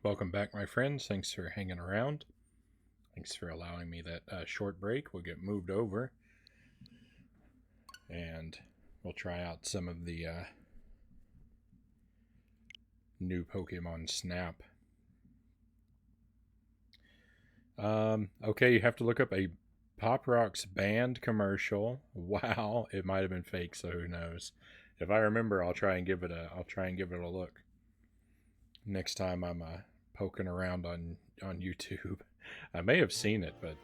Welcome back, my friends. Thanks for hanging around. Thanks for allowing me that short break. We'll get moved over and we'll try out some of the new Pokemon Snap. Okay, you have to look up a Pop Rocks band commercial. Wow, it might have been fake, so who knows? If I remember, I'll try and give it a look next time I'm poking around on YouTube. I may have seen it, but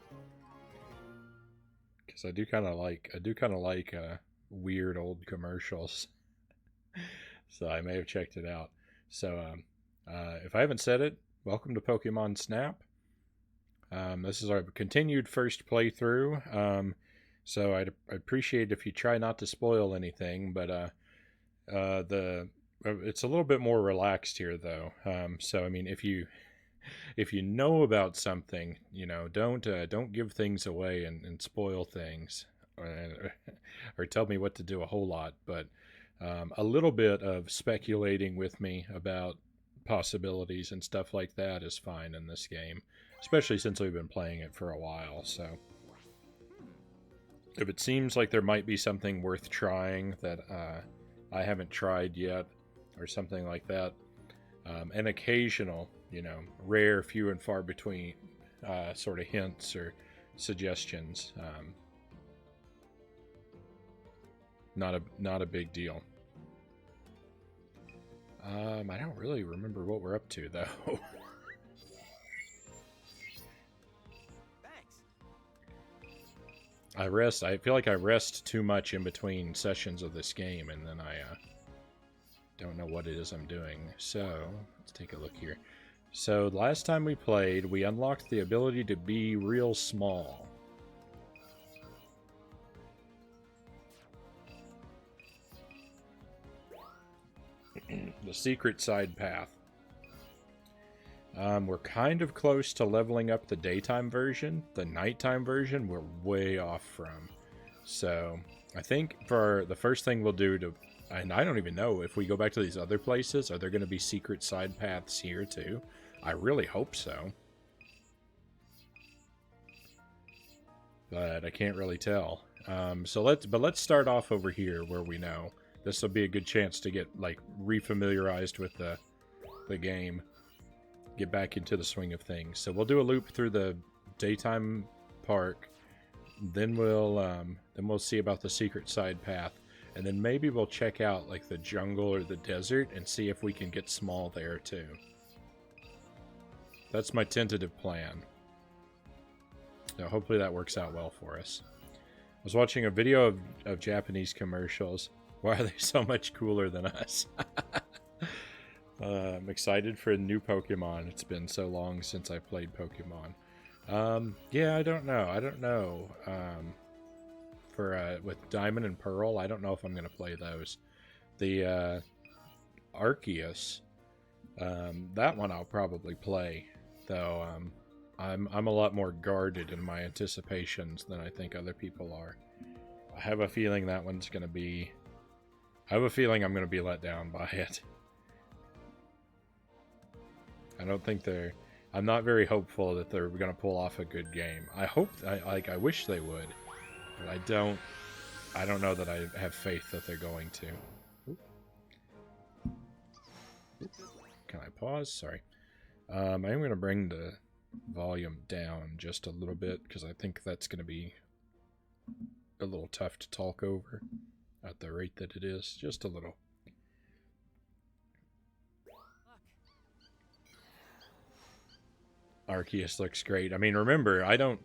because I do kind of like weird old commercials, so I may have checked it out. So if I haven't said it, welcome to Pokemon Snap. This is our continued first playthrough. So I'd appreciate if you try not to spoil anything, but it's a little bit more relaxed here though. So I mean, if you know about something, don't give things away and spoil things, or tell me what to do a whole lot. But a little bit of speculating with me about possibilities and stuff like that is fine in this game, especially since we've been playing it for a while. So if it seems like there might be something worth trying that I haven't tried yet, or something like that, an occasional, rare, few and far between sort of hints or suggestions, not a big deal. I don't really remember what we're up to though. I feel like I rest too much in between sessions of this game, and then I don't know what it is I'm doing. So let's take a look here. So last time we played, we unlocked the ability to be real small. The secret side path. We're kind of close to leveling up the daytime version. The nighttime version, we're way off from. So I think for the first thing we'll do to... And I don't even know if we go back to these other places, are there going to be secret side paths here too? I really hope so. But I can't really tell. So let's start off over here where we know. This will be a good chance to get like refamiliarized with the game. Get back into the swing of things. So we'll do a loop through the daytime park. Then we'll see about the secret side path. And then maybe we'll check out like the jungle or the desert and see if we can get small there too. That's my tentative plan. So hopefully that works out well for us. I was watching a video of Japanese commercials. Why are they so much cooler than us? I'm excited for a new Pokemon. It's been so long since I played Pokemon. Yeah, I don't know. With Diamond and Pearl, I don't know if I'm going to play those. The Arceus, that one I'll probably play, though. I'm a lot more guarded in my anticipations than I think other people are. I have a feeling that one's going to be... I have a feeling I'm going to be let down by it. I don't think they're... I'm not very hopeful that they're going to pull off a good game. I wish they would. But I don't know that I have faith that they're going to. Oop. Can I pause? Sorry. I am going to bring the volume down just a little bit because I think that's going to be a little tough to talk over at the rate that it is. Just a little. Arceus looks great. I mean, remember, I don't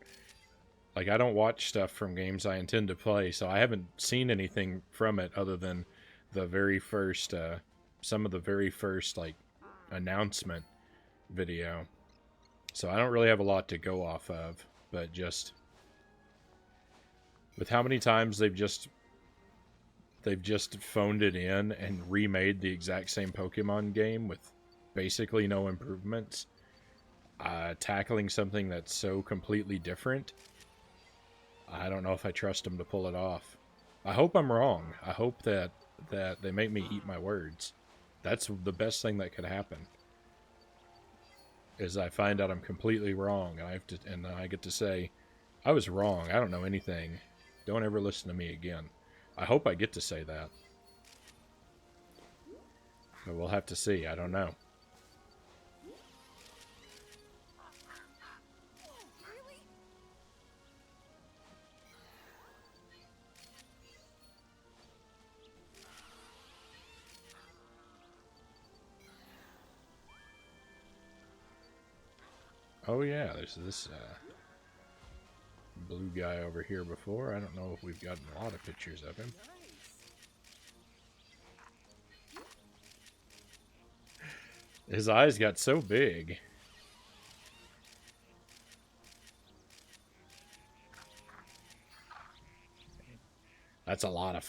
watch stuff from games I intend to play, so I haven't seen anything from it other than the very first, some of the very first, like, announcement video. So I don't really have a lot to go off of, but just with how many times they've just phoned it in and remade the exact same Pokemon game with basically no improvements, tackling something that's so completely different, I don't know if I trust them to pull it off. I hope I'm wrong. I hope that they make me eat my words. That's the best thing that could happen. is I find out I'm completely wrong, and I get to say, I was wrong. I don't know anything. Don't ever listen to me again. I hope I get to say that. But we'll have to see. I don't know. Oh yeah, there's this blue guy over here before. I don't know if we've gotten a lot of pictures of him. His eyes got so big. That's a lot of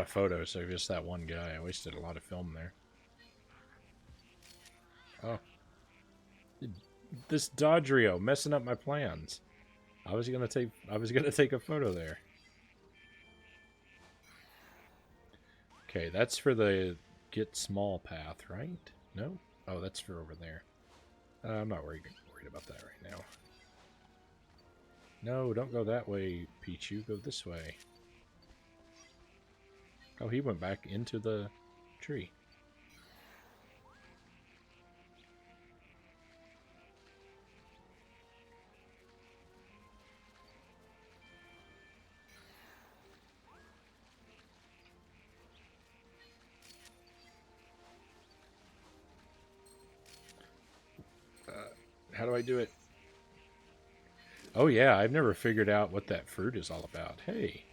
photos. So just that one guy, I wasted a lot of film there. Oh, this Dodrio messing up my plans. I was gonna take a photo there. Okay, that's for the get small path, right? No? Oh, that's for over there. I'm not worried about that right now. No, don't go that way, Pichu. Go this way. Oh, he went back into the tree. How do I do it? Oh yeah, I've never figured out what that fruit is all about. Hey.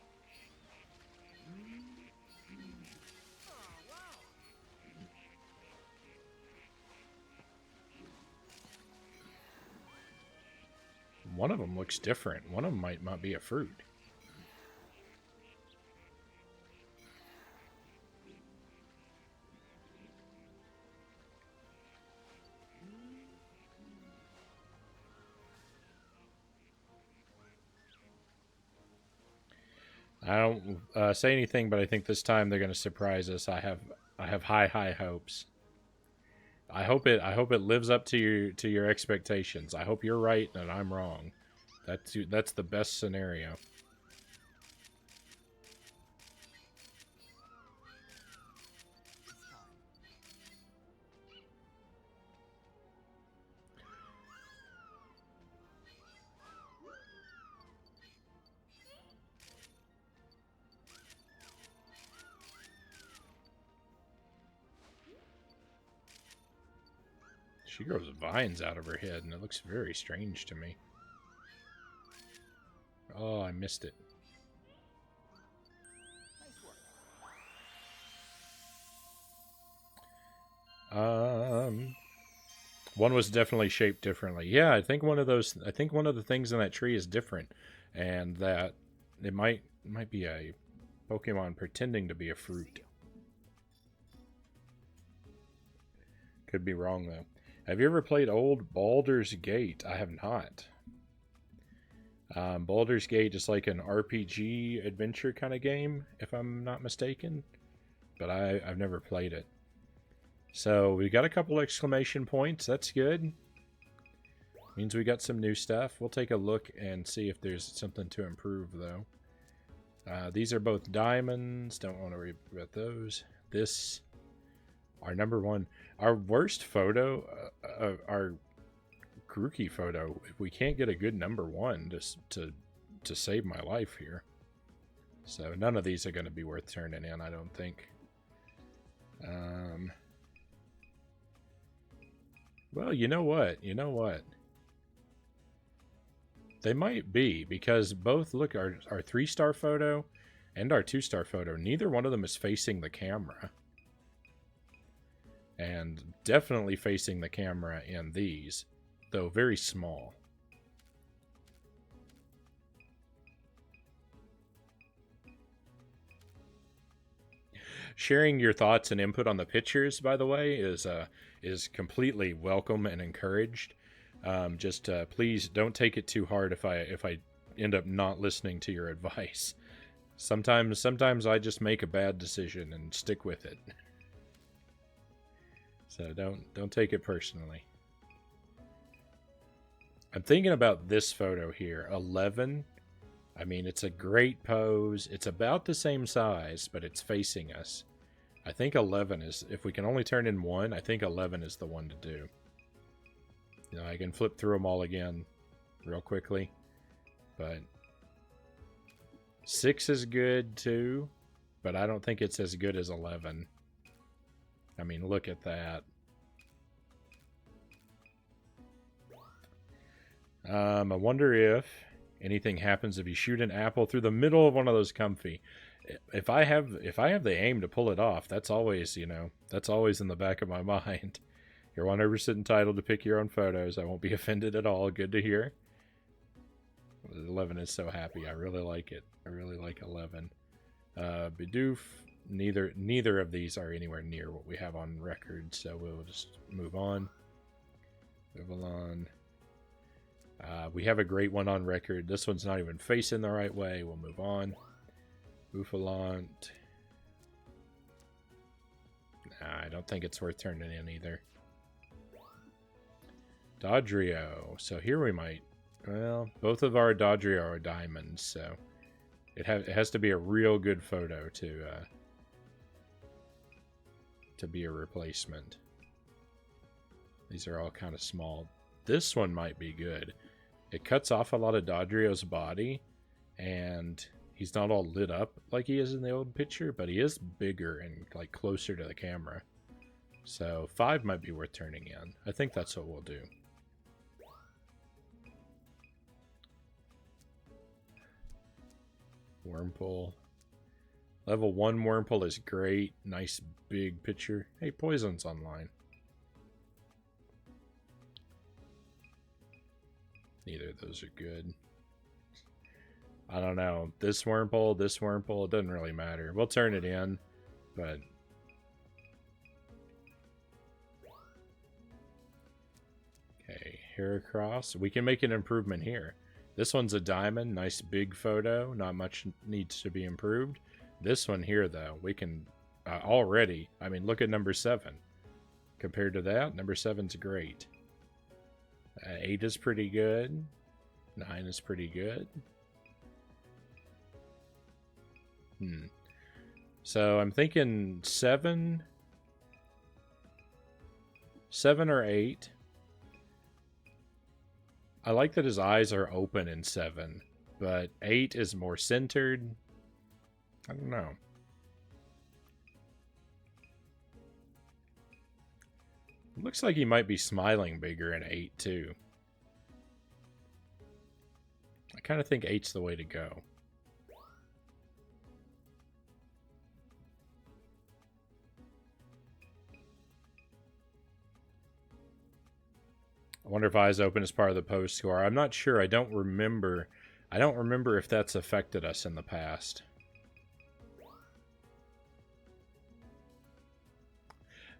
One of them looks different. One of them might not be a fruit. I don't say anything, but I think this time they're going to surprise us. I have high hopes. I hope it lives up to your expectations. I hope you're right and I'm wrong. That's the best scenario. She grows vines out of her head, and it looks very strange to me. Oh, I missed it. One was definitely shaped differently. Yeah, I think one of the things in that tree is different, and that it might be a Pokemon pretending to be a fruit. Could be wrong though. Have you ever played old Baldur's Gate? I have not. Baldur's Gate is like an RPG adventure kind of game, if I'm not mistaken. But I've never played it. So we got a couple exclamation points. That's good. Means we got some new stuff. We'll take a look and see if there's something to improve, though. These are both diamonds. Don't want to worry about those. This, our number one, our worst photo, our Grookey photo. If we can't get a good number one to save my life here. So none of these are going to be worth turning in, I don't think. Well, you know what? You know what? They might be, because both, look, our 3-star photo and our 2-star photo, neither one of them is facing the camera. And definitely facing the camera in these, though very small. Sharing your thoughts and input on the pictures, by the way, is completely welcome and encouraged. Just please don't take it too hard if I end up not listening to your advice. Sometimes I just make a bad decision and stick with it. So don't take it personally. I'm thinking about this photo here. 11. I mean, it's a great pose. It's about the same size, but it's facing us. I think 11 is, if we can only turn in one, I think 11 is the one to do. You know, I can flip through them all again real quickly. But 6 is good too, but I don't think it's as good as 11. I mean, look at that. I wonder if anything happens if you shoot an apple through the middle of one of those comfy. If I have the aim to pull it off, that's always, you know, that's always in the back of my mind. You're 100% entitled to pick your own photos. I won't be offended at all. Good to hear. 11 is so happy. I really like it. I really like 11. Bidoof. Neither of these are anywhere near what we have on record, so we'll just move on. Move along. We have a great one on record. This one's not even facing the right way. We'll move on. Buffalant. Nah, I don't think it's worth turning in either. Dodrio. So here we might... Well, both of our Dodrio are diamonds, so... It has to be a real good photo to be a replacement. These are all kind of small. This one might be good. It cuts off a lot of Dodrio's body, and he's not all lit up like he is in the old picture, but he is bigger and like closer to the camera. So 5 might be worth turning in. I think that's what we'll do. Wormhole. Level 1 Wormhole is great. Nice big picture. Hey, Poison's online. Neither of those are good. I don't know. This Wormhole, it doesn't really matter. We'll turn it in, but... Okay, Heracross. We can make an improvement here. This one's a diamond. Nice big photo. Not much needs to be improved. This one here, though, we can already... I mean, look at number 7. Compared to that, number 7's great. 8 is pretty good. 9 is pretty good. So I'm thinking 7 or 8. I like that his eyes are open in 7, but 8 is more centered. I don't know. It looks like he might be smiling bigger in 8 too. I kind of think 8's the way to go. I wonder if eyes open is part of the post score. I'm not sure. I don't remember if that's affected us in the past.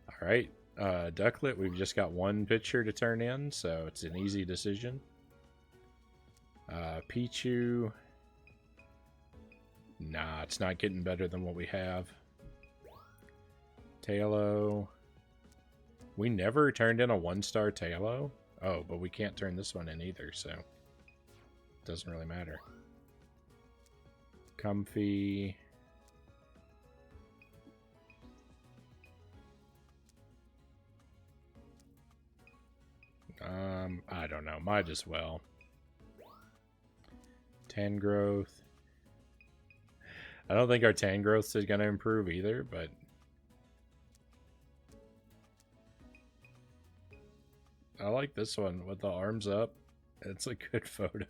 All right. Ducklet, we've just got one picture to turn in, so it's an easy decision. Pichu. Nah, it's not getting better than what we have. Tailo. We never turned in a 1-star Tailo. Oh, but we can't turn this one in either, so it doesn't really matter. Comfy. I don't know. Might as well. Tangrowth. I don't think our Tangrowth is going to improve either, but... I like this one with the arms up. It's a good photo.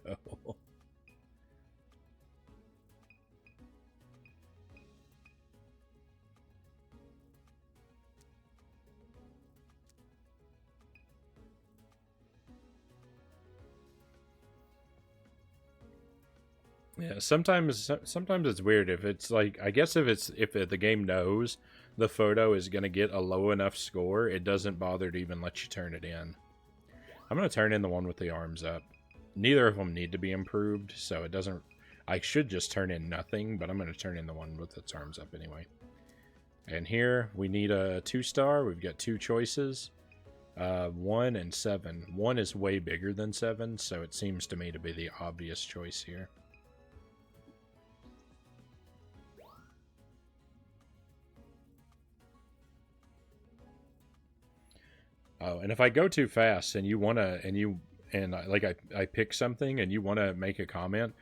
Yeah, sometimes it's weird if it's like, I guess if the game knows the photo is going to get a low enough score, it doesn't bother to even let you turn it in. I'm going to turn in the one with the arms up. Neither of them need to be improved, so it doesn't... I should just turn in nothing, but I'm going to turn in the one with its arms up anyway. And here, we need a 2-star. We've got 2 choices. 1 and 7. 1 is way bigger than 7, so it seems to me to be the obvious choice here. Oh, and if I go too fast and you wanna like I pick something and you wanna make a comment,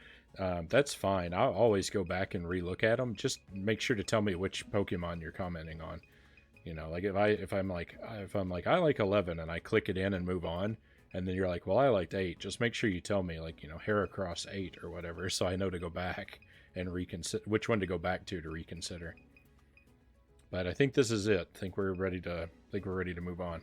that's fine. I'll always go back and relook at them. Just make sure to tell me which Pokemon you're commenting on. You know, like if I'm like I like 11 and I click it in and move on, and then you're like, well, I liked 8. Just make sure you tell me, like, you know, Heracross 8 or whatever, so I know to go back and reconsider which one to go back to reconsider. But I think this is it. I think we're ready to move on.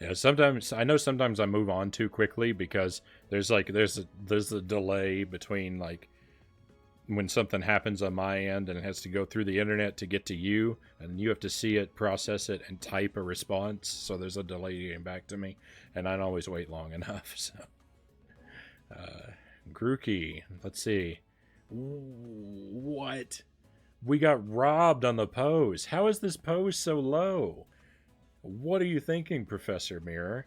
Yeah, sometimes I know sometimes I move on too quickly because there's a delay between like when something happens on my end and it has to go through the internet to get to you, and you have to see it, process it, and type a response. So there's a delay getting back to me, and I don't always wait long enough. So, Grookey, let's see. What? We got robbed on the pose. How is this pose so low? What are you thinking, Professor Mirror?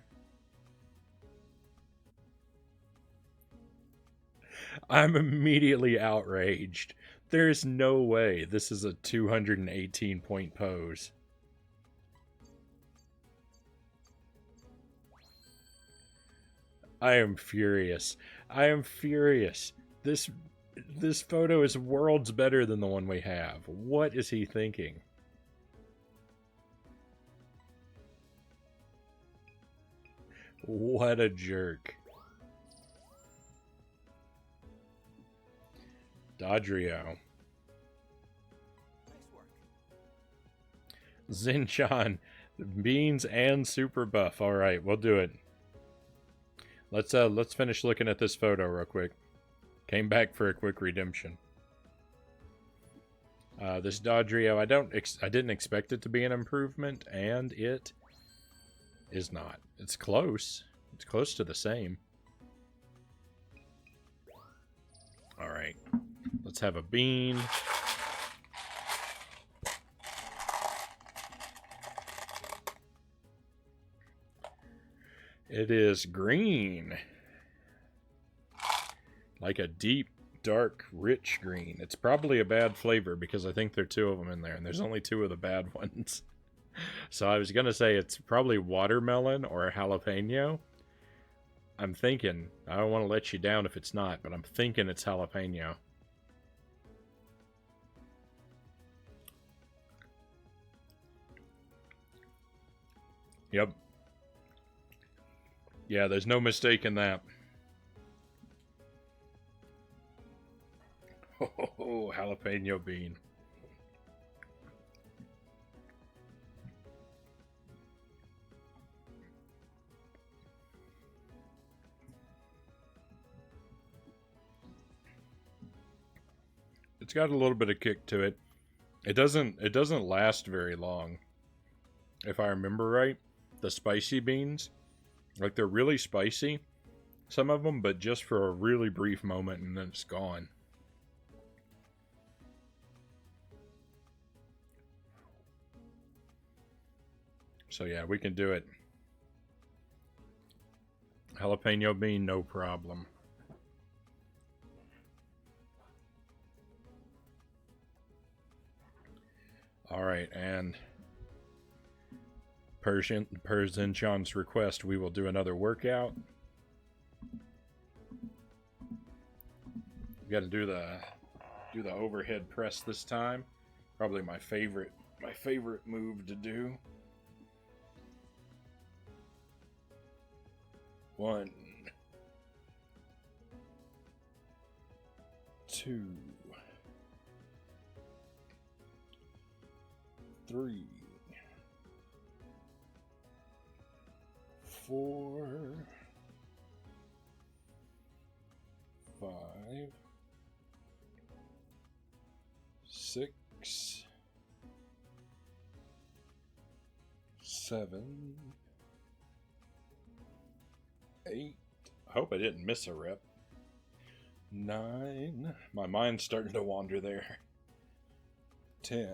I'm immediately outraged. There's no way this is a 218 point pose. I am furious. I am furious. This photo is worlds better than the one we have. What is he thinking? What a jerk. Dodrio. Zinchan. Beans and super buff. Alright, we'll do it. Let's finish looking at this photo real quick. Came back for a quick redemption. This Dodrio, I didn't expect it to be an improvement, and it is not. It's close. It's close to the same. Alright. Let's have a bean. It is green. Like a deep, dark, rich green. It's probably a bad flavor because I think there are 2 of them in there, and there's only 2 of the bad ones. So I was going to say it's probably watermelon or jalapeno. I'm thinking, I don't want to let you down if it's not, but I'm thinking it's jalapeno. Yep. Yeah, there's no mistake in that. Oh, jalapeno bean. It's got a little bit of kick to it. It doesn't last very long. If I remember right, the spicy beans, like they're really spicy, some of them, but just for a really brief moment and then it's gone. So yeah, we can do it. Jalapeno bean, no problem. Alright, and per Zinchan's request, we will do another workout. We gotta do the overhead press this time. Probably my favorite move to do. 1, 2, 3, 4, 5, 6, 7, 8. I hope I didn't miss a rep. 9. My mind's starting to wander there. 10.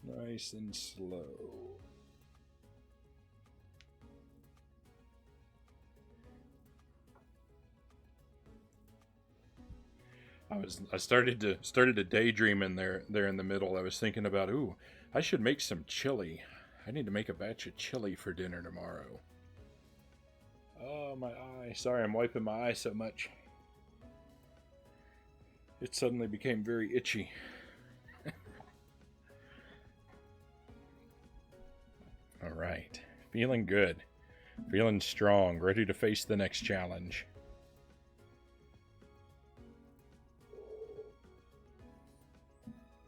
Nice and slow. I started to daydream in there in the middle. I was thinking about, ooh, I should make some chili. I need to make a batch of chili for dinner tomorrow. Oh, my eye. Sorry, I'm wiping my eye so much. It suddenly became very itchy. All right. Feeling good. Feeling strong. Ready to face the next challenge.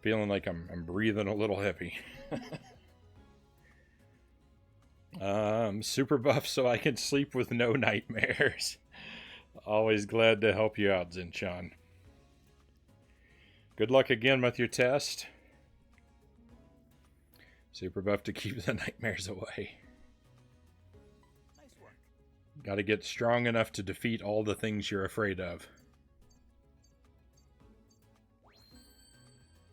Feeling like I'm breathing a little heavy. Super buff so I can sleep with no nightmares. Always glad to help you out, Zinchan. Good luck again with your test. Super buff to keep the nightmares away. Nice work. Gotta get strong enough to defeat all the things you're afraid of.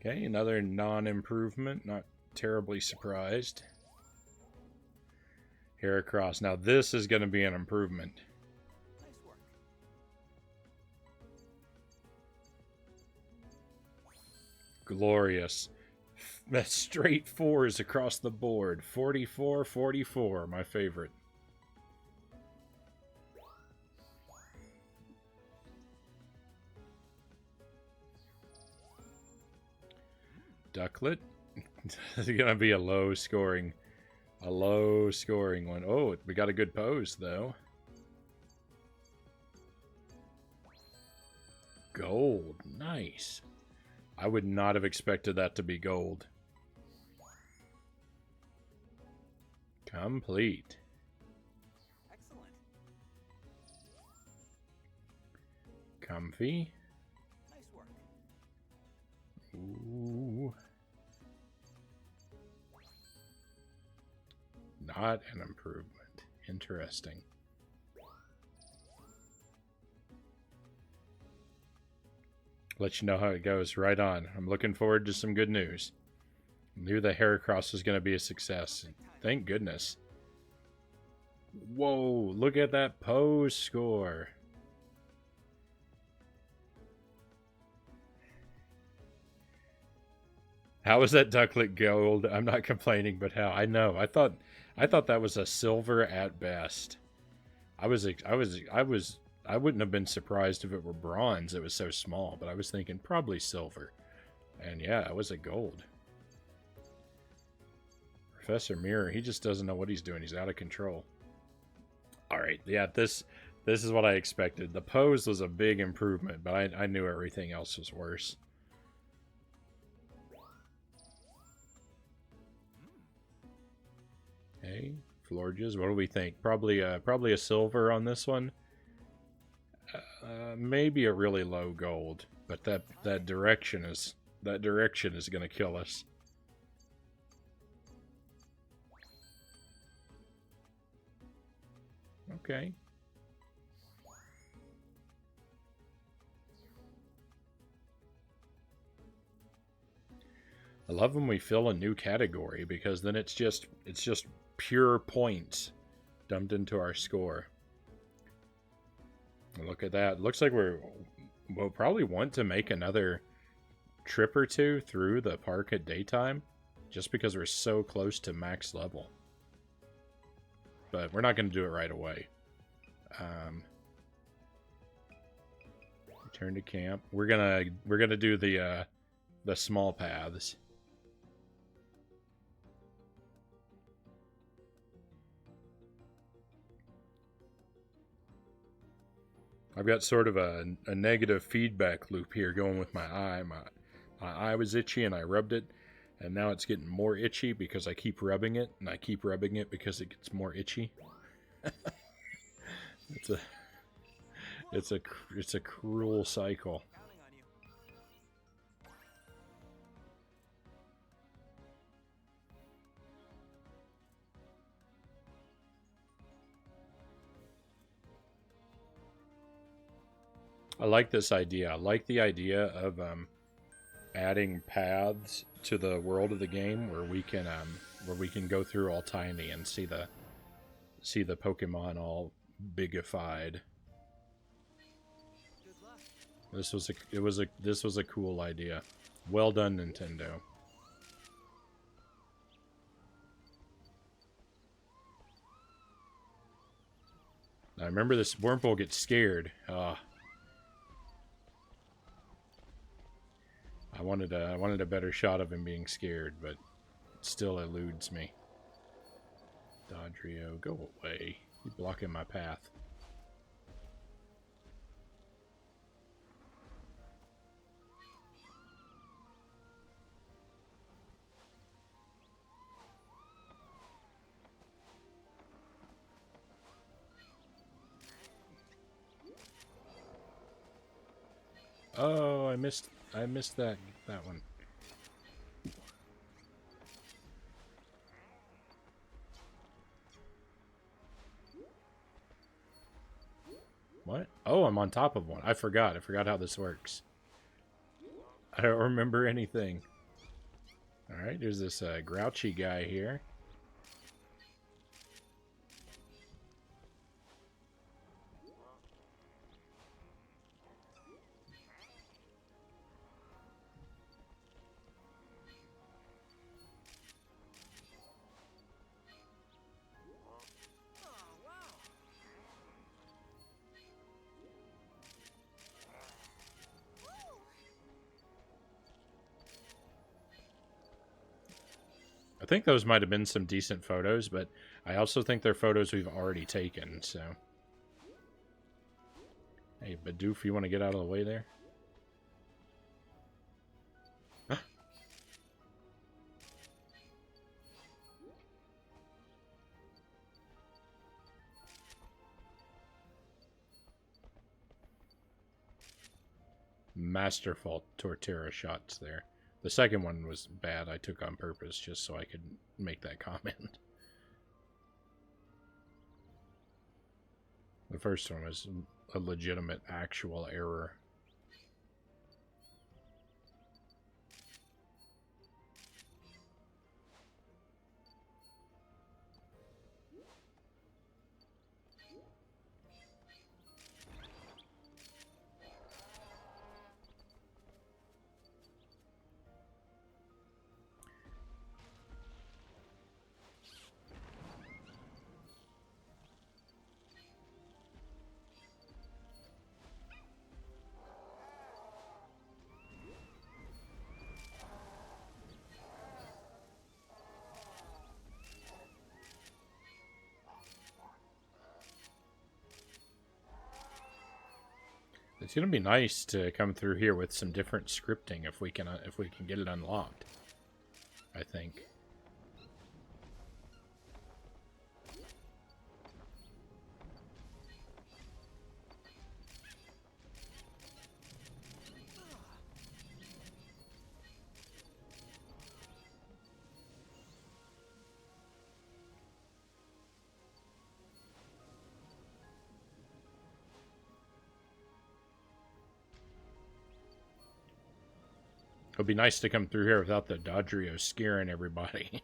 Okay, another non-improvement. Not terribly surprised. Heracross. Now this is going to be an improvement. Nice work. Glorious. Straight 4s across the board. 44, 44, my favorite. Ducklet. This is going to be a low scoring one. Oh, we got a good pose, though. Gold. Nice. I would not have expected that to be gold. Complete. Excellent. Comfy. Nice work. Ooh. Not an improvement. Interesting. Let you know how it goes. Right on. I'm looking forward to some good news. Knew the Heracross was going to be a success. Thank goodness. Whoa, look at that pose score. How is that Ducklet gold? I'm not complaining, but how? I know. I thought that was a silver at best. I wouldn't have been surprised if it were bronze. It was so small, but I was thinking probably silver. And yeah, it was a gold. Professor Mirror, he just doesn't know what he's doing. He's out of control. All right, yeah, this is what I expected. The pose was a big improvement, but I knew everything else was worse. Okay, Florges, what do we think? Probably a silver on this one. Maybe a really low gold, but that direction is going to kill us. Okay. I love when we fill a new category because then it's just pure points dumped into our score. Look at that. Looks like we'll probably want to make another trip or two through the park at daytime just because we're so close to max level. But we're not going to do it right away. Return to camp. We're gonna do the small paths. I've got sort of a negative feedback loop here going with my eye. My eye was itchy and I rubbed it, and now it's getting more itchy because I keep rubbing it, and I keep rubbing it because it gets more itchy. It's a cruel cycle. Counting on you. I like this idea. I like the idea of adding paths to the world of the game where we can go through all tiny and see the Pokemon all bigified. Good luck. This was a cool idea. Well done, Nintendo. I remember this Wurmple gets scared. I wanted a better shot of him being scared, but it still eludes me. Dodrio, go away. You're blocking my path. Oh, I missed that one. What? Oh, I'm on top of one. I forgot. I forgot how this works. I don't remember anything. Alright, there's this grouchy guy here. Oh, wow. I think those might have been some decent photos, but I also think they're photos we've already taken, so... Hey, Bidoof, you want to get out of the way there? Masterful Torterra shots there. The second one was bad. I took on purpose just so I could make that comment. The first one was a legitimate, actual error. It's gonna be nice to come through here with some different scripting if we can get it unlocked. I think. It would be nice to come through here without the Dodrio scaring everybody.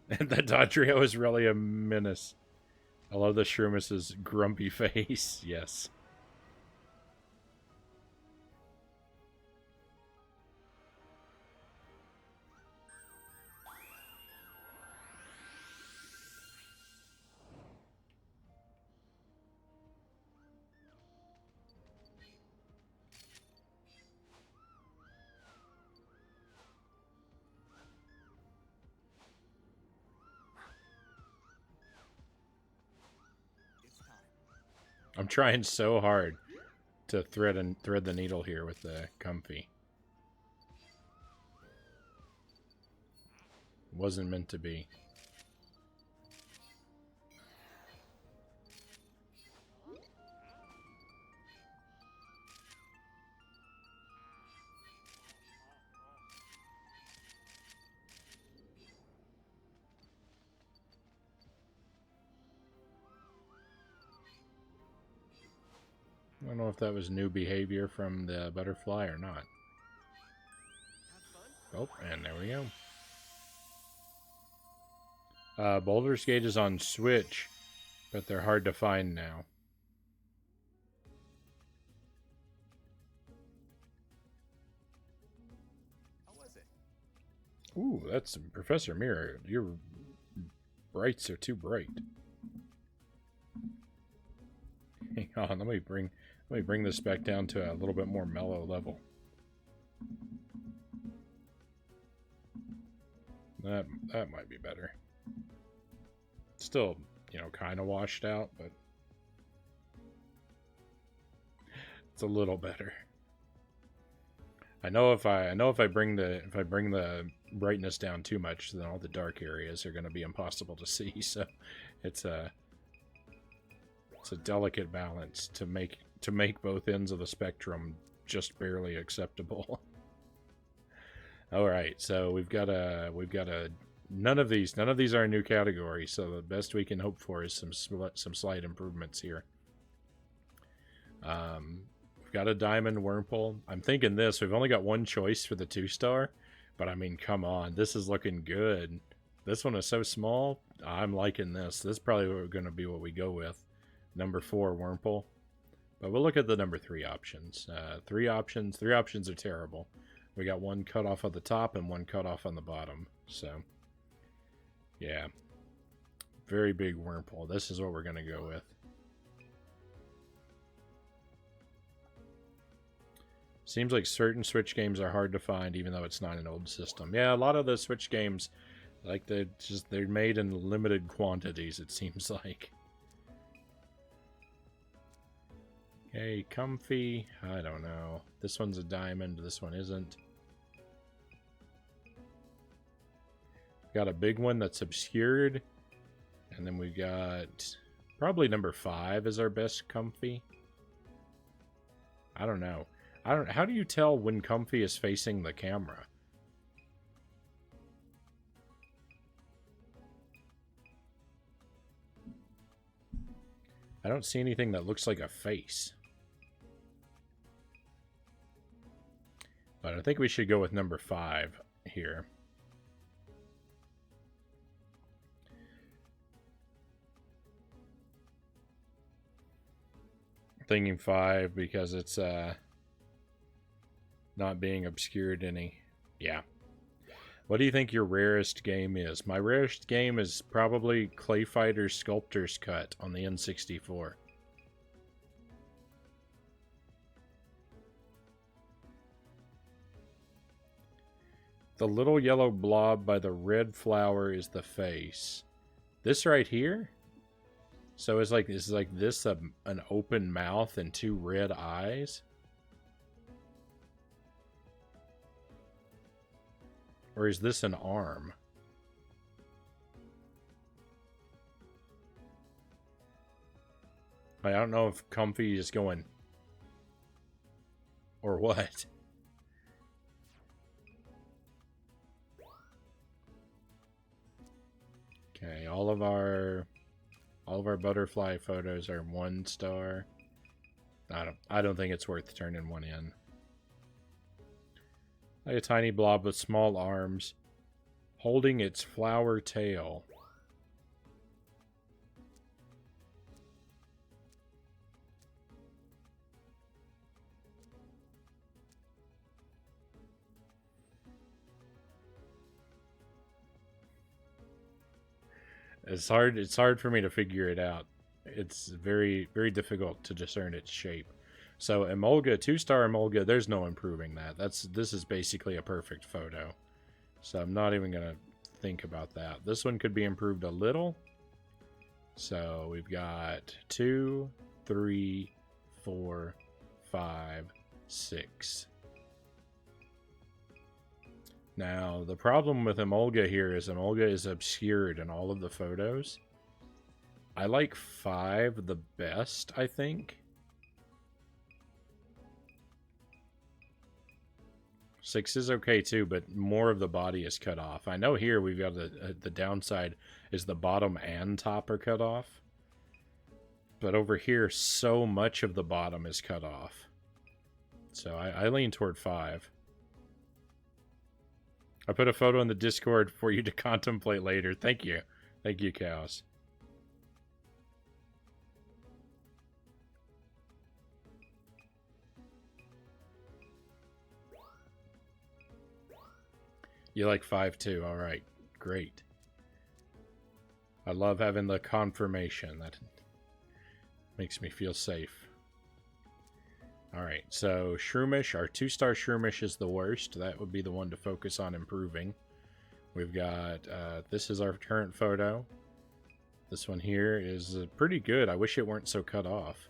And the Dodrio is really a menace. I love the Shroomis's grumpy face. Yes. It's time. I'm trying so hard to thread the needle here with the Comfy. Wasn't meant to be. don't know if that was new behavior from the butterfly or not. Have fun. Oh, and there we go. Baldur's Gate is on Switch, but they're hard to find now. How was it? Ooh, that's Professor Mirror. Your brights are too bright. Hang on, let me bring this back down to a little bit more mellow level. That might be better. Still, you know, kind of washed out, but it's a little better. I know if I bring the brightness down too much, then all the dark areas are going to be impossible to see. So it's a delicate balance to make both ends of the spectrum just barely acceptable. All right, so we've got a none of these are a new category, so the best we can hope for is some slight improvements here. We've got a diamond Wurmple. I'm thinking this. We've only got one choice for the 2-star, but I mean, come on, this is looking good. This one is so small. I'm liking this. This is probably going to be what we go with. Number 4 Wurmple, but we'll look at the number 3 options. Three options are terrible. We got one cut off at the top and one cut off on the bottom. So, yeah. Very big Wurmple. This is what we're going to go with. Seems like certain Switch games are hard to find, even though it's not an old system. Yeah, a lot of the Switch games, like they're made in limited quantities, it seems like. Okay, comfy. I don't know. This one's a diamond. This one isn't. Got a big one that's obscured. And then we got probably number 5 is our best comfy. I don't know. How do you tell when comfy is facing the camera? I don't see anything that looks like a face. But I think we should go with number 5 here. Thinking 5 because it's not being obscured any. Yeah. What do you think your rarest game is? My rarest game is probably Clay Fighter Sculptor's Cut on the N64. The little yellow blob by the red flower is the face. This right here? So it's like this an open mouth and 2 red eyes? Or is this an arm? I don't know if Comfy is going or what. Okay, all of our butterfly photos are 1 star. I don't think it's worth turning one in. Like a tiny blob with small arms holding its flower tail. It's hard for me to figure it out. It's very, very difficult to discern its shape. So Emolga, 2-star Emolga, there's no improving that. This is basically a perfect photo. So I'm not even gonna think about that. This one could be improved a little. So we've got 2, 3, 4, 5, 6. Now, the problem with Emolga here is Emolga is obscured in all of the photos. I like 5 the best, I think. 6 is okay too, but more of the body is cut off. I know here we've got the downside is the bottom and top are cut off. But over here, so much of the bottom is cut off. So I lean toward 5. I put a photo in the Discord for you to contemplate later. Thank you. Thank you, Chaos. You like 5 too. All right. Great. I love having the confirmation. That makes me feel safe. Alright, so Shroomish, our 2-star Shroomish is the worst. That would be the one to focus on improving. We've got, this is our current photo. This one here is pretty good. I wish it weren't so cut off.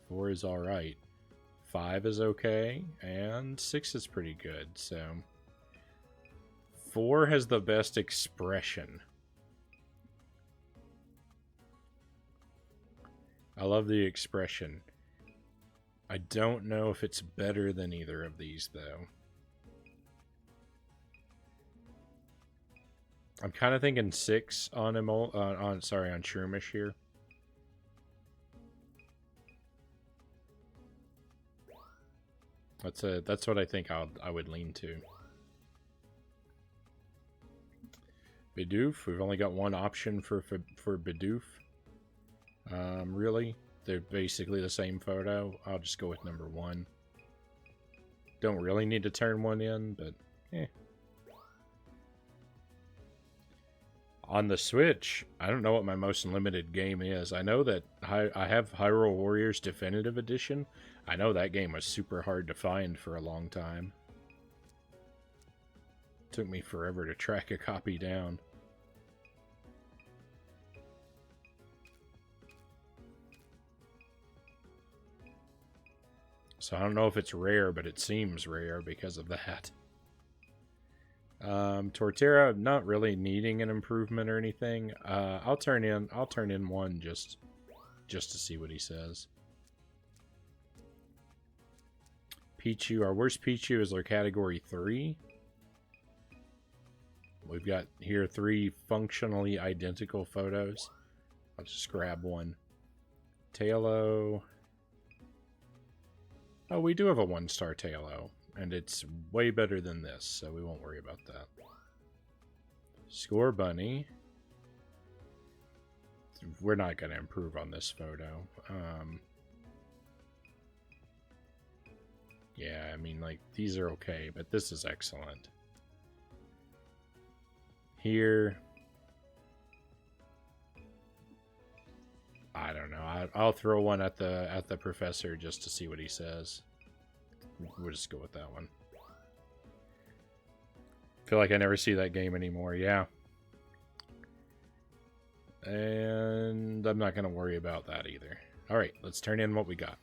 4 is alright. 5 is okay, and 6 is pretty good, so... 4 has the best expression. I love the expression. I don't know if it's better than either of these, though. I'm kind of thinking 6 on on Shroomish here. That's what I think I would lean to. Bidoof, we've only got one option for Bidoof. Really? They're basically the same photo. I'll just go with number 1. Don't really need to turn one in, but eh. On the Switch, I don't know what my most limited game is. I know that I have Hyrule Warriors Definitive Edition. I know that game was super hard to find for a long time. Took me forever to track a copy down. So I don't know if it's rare, but it seems rare because of that. Torterra, not really needing an improvement or anything. I'll turn in 1 just to see what he says. Pichu, our worst Pichu is our category 3. We've got here 3 functionally identical photos. I'll just grab one. Tailo. Oh, we do have a 1-star Tailo, and it's way better than this, so we won't worry about that. Score Bunny. We're not going to improve on this photo. Yeah, I mean, like, these are okay, but this is excellent. Here, I don't know. I'll throw one at the professor just to see what he says. We'll just go with that one. Feel like I never see that game anymore. Yeah. And I'm not going to worry about that either. All right, let's turn in what we got.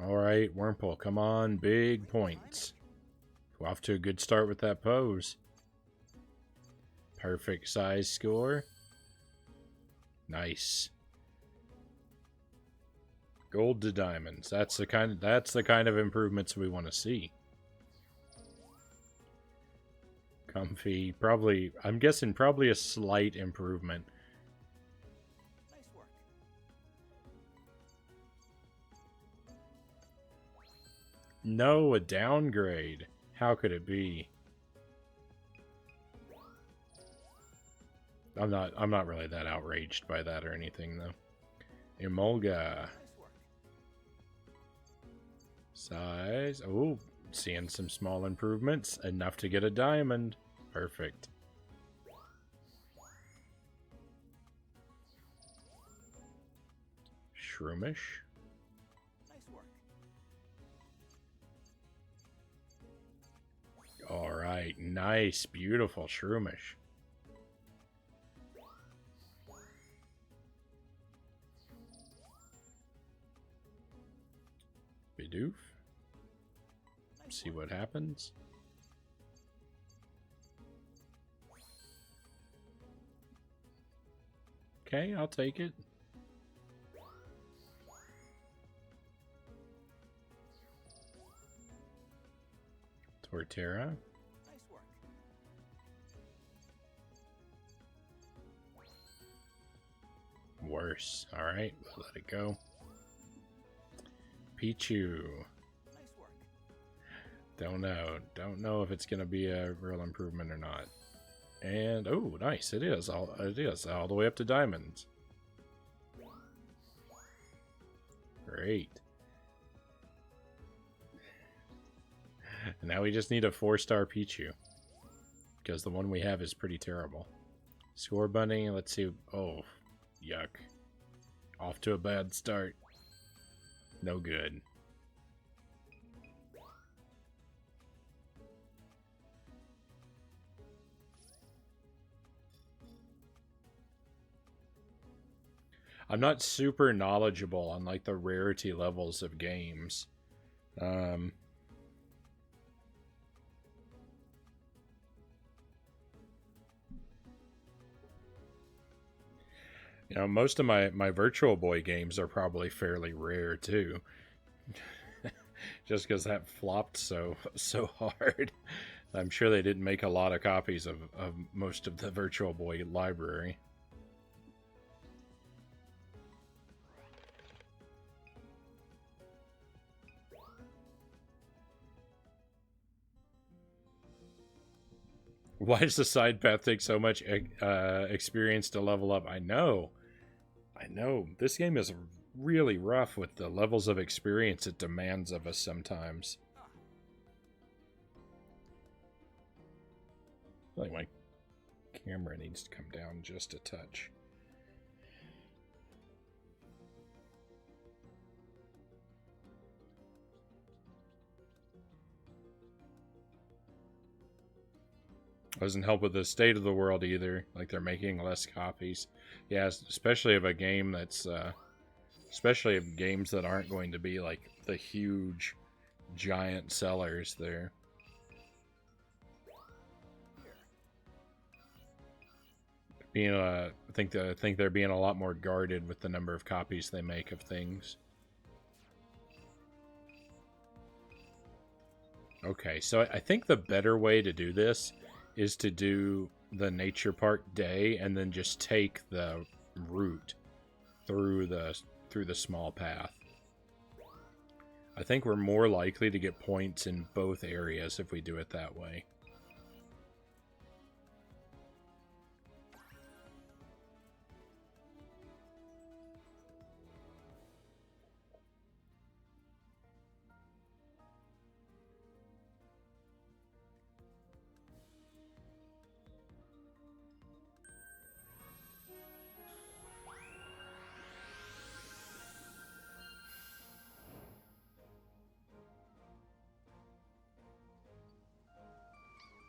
Alright, Wurmple, come on, big points. We're off to a good start with that pose. Perfect size score. Nice. Gold to diamonds. That's the kind of improvements we want to see. Comfy, probably, I'm guessing probably a slight improvement. No, a downgrade. How could it be? I'm not really that outraged by that or anything though. Emolga. Size. Oh, seeing some small improvements. Enough to get a diamond. Perfect. Shroomish. Alright, nice, beautiful Shroomish. Bidoof. See what happens. Okay, I'll take it. Torterra. Nice work. Worse. Alright, we'll let it go. Pichu. Nice work. Don't know. Don't know if it's going to be a real improvement or not. And, oh, nice. It is. It is. All the way up to diamonds. Great. And now we just need a 4-star Pichu. Because the one we have is pretty terrible. Score bunny, let's see. Oh, yuck. Off to a bad start. No good. I'm not super knowledgeable on like the rarity levels of games. You know, most of my Virtual Boy games are probably fairly rare too. Just because that flopped so hard. I'm sure they didn't make a lot of copies of most of the Virtual Boy library. Why does the side path take so much experience to level up? I know. This game is really rough with the levels of experience it demands of us sometimes. I feel like my camera needs to come down just a touch. Doesn't help with the state of the world either. Like they're making less copies. Yeah, especially of a game that's, especially of games that aren't going to be like the huge, giant sellers there. Being, I think they're being a lot more guarded with the number of copies they make of things. Okay, so I think the better way to do this is to do the nature park day and then just take the route through the small path. I think we're more likely to get points in both areas if we do it that way.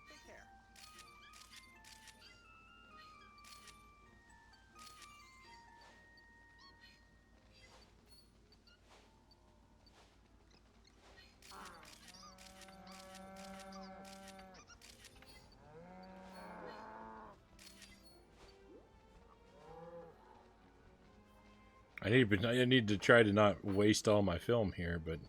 Take care. I need to try to not waste all my film here, but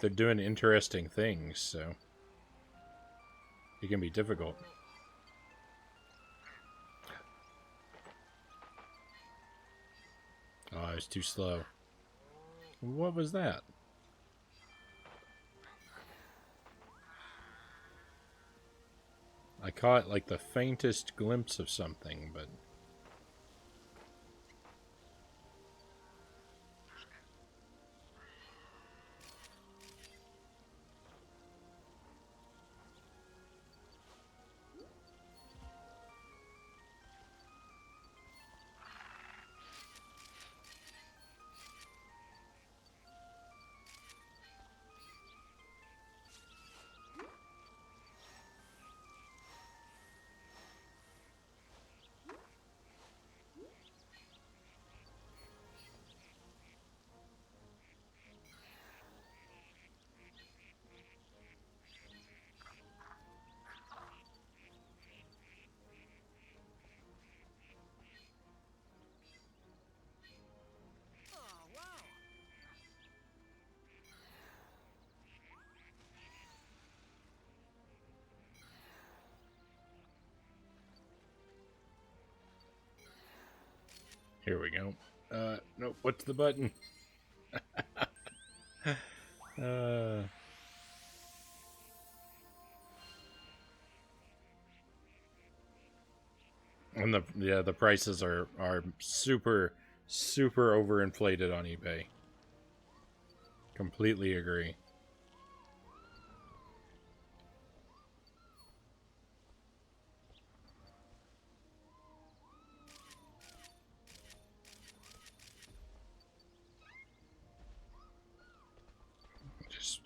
they're doing interesting things, so it can be difficult. Oh, I was too slow. What was that? I caught like the faintest glimpse of something, but Here we go. No, what's the button? uh, and the prices are super overinflated on eBay. Completely agree.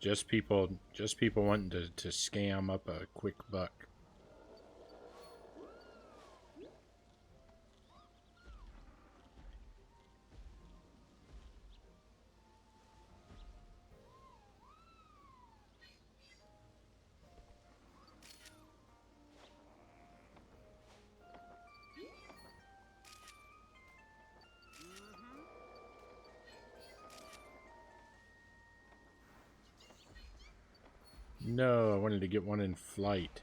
Just people wanting to scam up a quick buck. No, I wanted to get one in flight.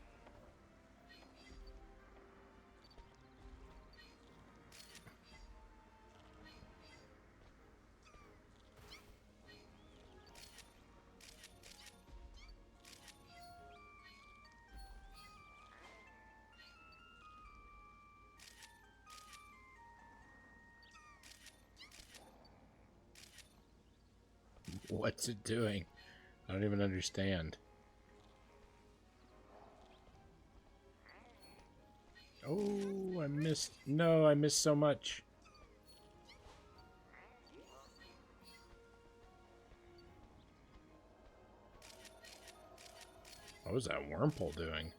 What's it doing? I don't even understand. Oh, I missed. No, I missed so much. What was that wormhole doing?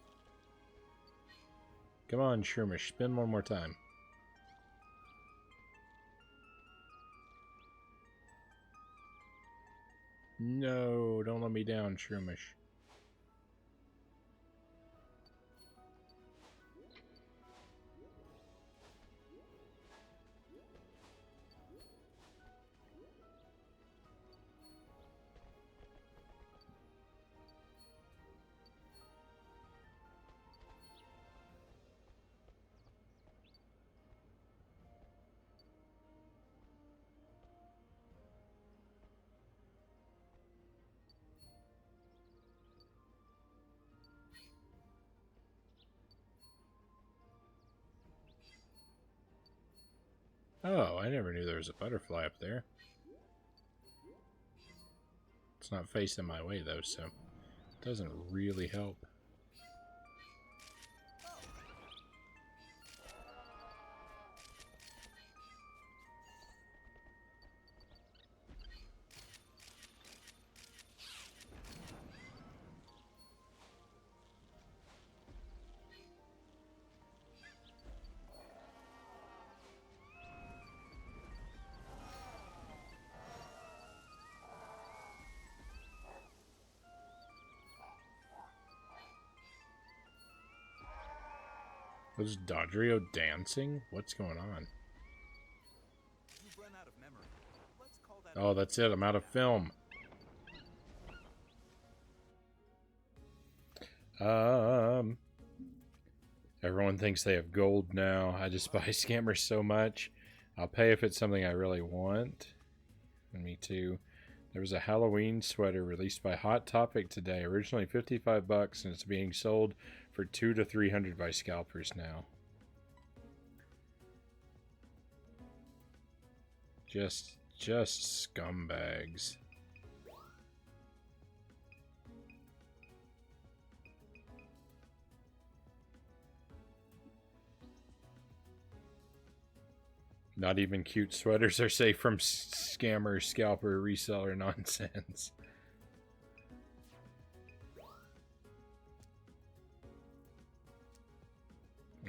Come on, Shermish, spin one more time. No, don't let me down, Shermish. Oh, I never knew there was a butterfly up there. It's not facing my way, though, so it doesn't really help. Was Dodrio dancing? What's going on? You've run out of memory. Let's call that. Oh, that's it. I'm out of film. Everyone thinks they have gold now. I just buy scammers so much. I'll pay if it's something I really want. Me too. There was a Halloween sweater released by Hot Topic today. Originally $55, and it's being sold for $200 to $300 by scalpers now. Just scumbags. Not even cute sweaters are safe from scammer, scalper, reseller nonsense.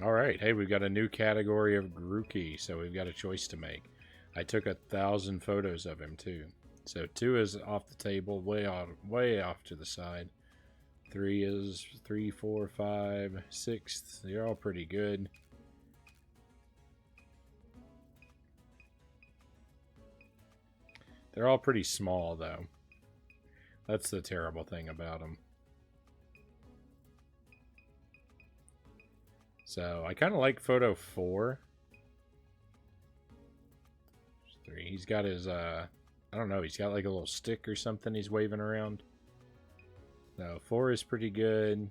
Alright, hey, we've got a new category of Grookey, so we've got a choice to make. I took 1,000 photos of him, too. So 2 is off the table, way off to the side. 3 is 3, 4, 5, 6. They're all pretty good. They're all pretty small, though. That's the terrible thing about them. So, I kind of like photo 4. 3. He's got his, I don't know, he's got like a little stick or something he's waving around. No, 4 is pretty good.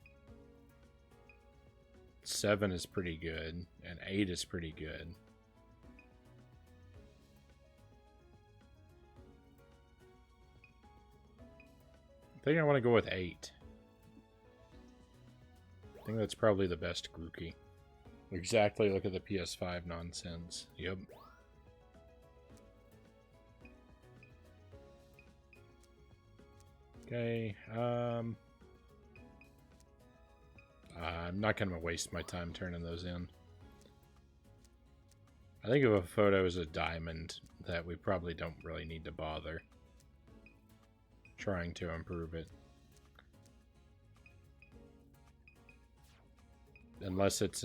7 is pretty good. And 8 is pretty good. I think I want to go with 8. I think that's probably the best Grookey. Exactly, look at the PS5 nonsense. Yep. Okay, I'm not going to waste my time turning those in. I think if a photo is a diamond, that we probably don't really need to bother trying to improve it. Unless it's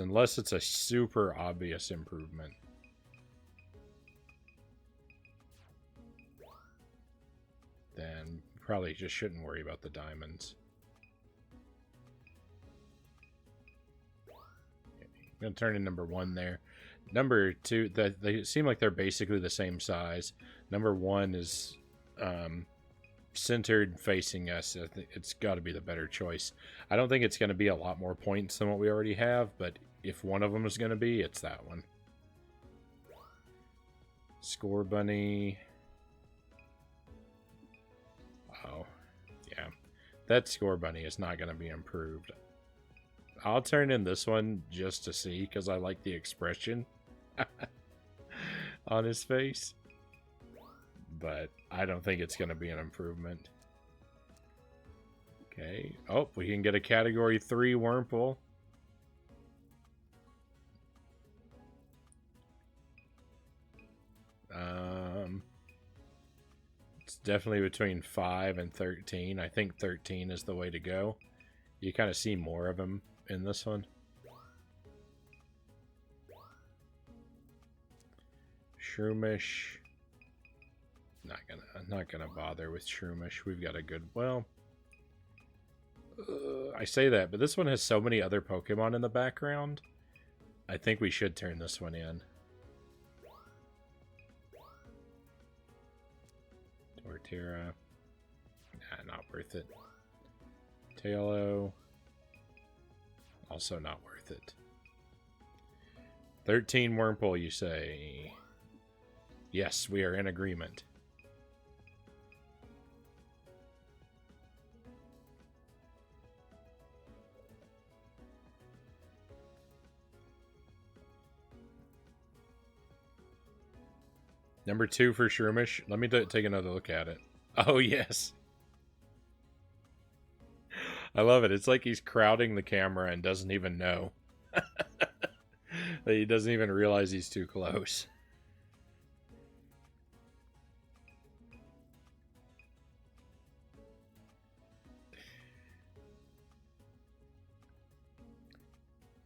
a super obvious improvement. Then probably just shouldn't worry about the diamonds. I'm going to turn in number 1 there. Number 2, they seem like they're basically the same size. Number 1 is centered facing us. I think it's got to be the better choice. I don't think it's going to be a lot more points than what we already have, but if one of them is going to be, it's that one. Score Bunny. Oh, yeah. That Score Bunny is not going to be improved. I'll turn in this one just to see, because I like the expression on his face. But I don't think it's going to be an improvement. Okay. Oh, we can get a Category 3 Wurmple. It's definitely between 5 and 13. I think 13 is the way to go. You kind of see more of him in this one. Shroomish. Not gonna bother with Shroomish. We've got a good, well, I say that, but this one has so many other Pokemon in the background. I think we should turn this one in. Torterra. Nah, not worth it. Tailo. Also not worth it. 13 Wurmple, you say? Yes, we are in agreement. Number 2 for Shroomish. Let me take another look at it. Oh, yes. I love it. It's like he's crowding the camera and doesn't even know. He doesn't even realize he's too close.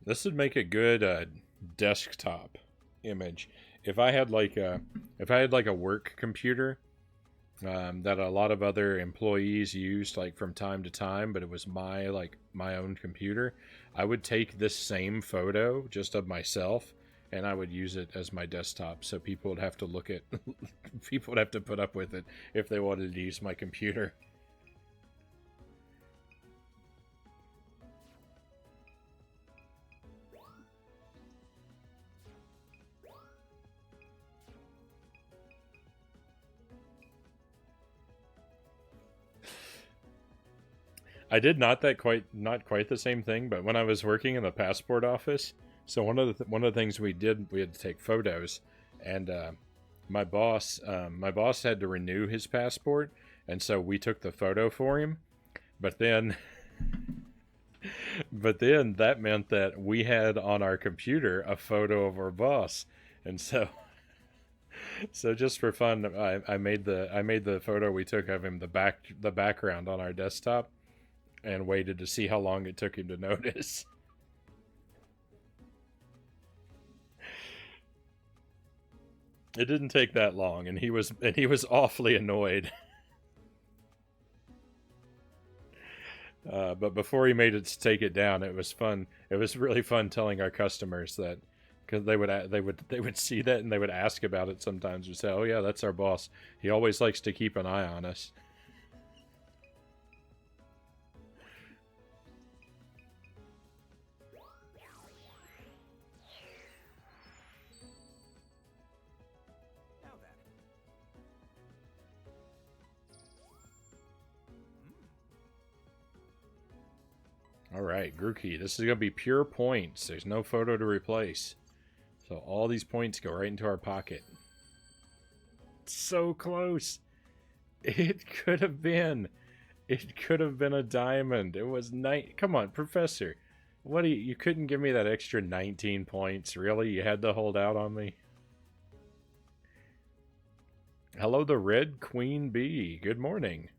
This would make a good desktop image. If I had like a work computer that a lot of other employees used like from time to time, but it was my own computer, I would take this same photo just of myself and I would use it as my desktop, so people would have to look at people would have to put up with it if they wanted to use my computer. I did not quite the same thing, but when I was working in the passport office, so one of the things we did, we had to take photos, and my boss had to renew his passport, and so we took the photo for him, but then that meant that we had on our computer a photo of our boss, and so just for fun, I made the photo we took of him the background on our desktop, and waited to see how long it took him to notice. It didn't take that long, and he was awfully annoyed. But before he made it to take it down, it was fun. It was really fun telling our customers that Because they would see that and they would ask about it sometimes. Would say, "Oh yeah, that's our boss. He always likes to keep an eye on us." Now that. All right, Grookey. This is gonna be pure points. There's no photo to replace, so all these points go right into our pocket. So close. It could have been. It could have been a diamond. It was night. Come on, Professor. What do you couldn't give me that extra 19 points, really? You had to hold out on me? Hello, the Red Queen Bee. Good morning.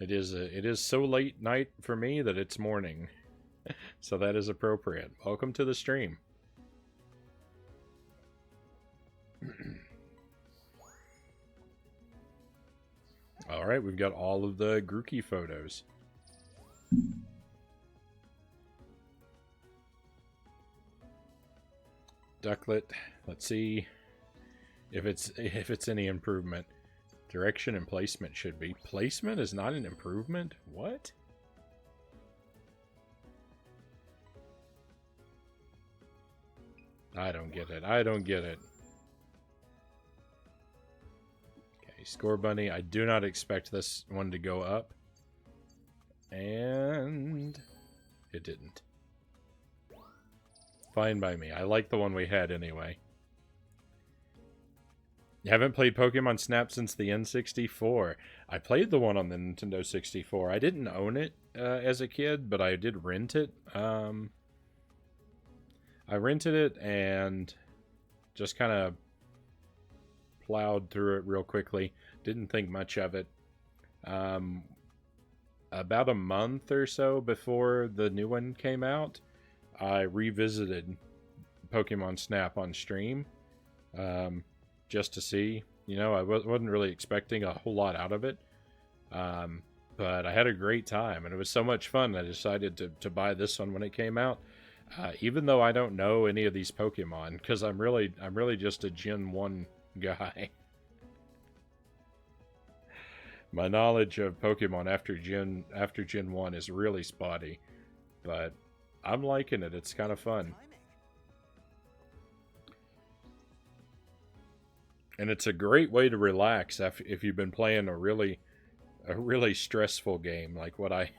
It is so late night for me that it's morning. So that is appropriate. Welcome to the stream. All right, we've got all of the Grookey photos. Ducklet. Let's see if it's any improvement. Direction and placement should be. Placement is not an improvement? What? I don't get it. I don't get it. Okay, Score Bunny. I do not expect this one to go up. And it didn't. Fine by me. I like the one we had anyway. You haven't played Pokemon Snap since the N64. I played the one on the Nintendo 64. I didn't own it as a kid, but I did rent it. I rented it and just kind of plowed through it real quickly. Didn't think much of it. About a month or so before the new one came out, I revisited Pokemon Snap on stream. Just to see, you know, I wasn't really expecting a whole lot out of it, but I had a great time, and it was so much fun. I decided to buy this one when it came out, even though I don't know any of these Pokemon, because I'm really just a Gen 1 guy. My knowledge of Pokemon after Gen 1 is really spotty, but I'm liking it. It's kind of fun. And it's a great way to relax if you've been playing a really stressful game like what I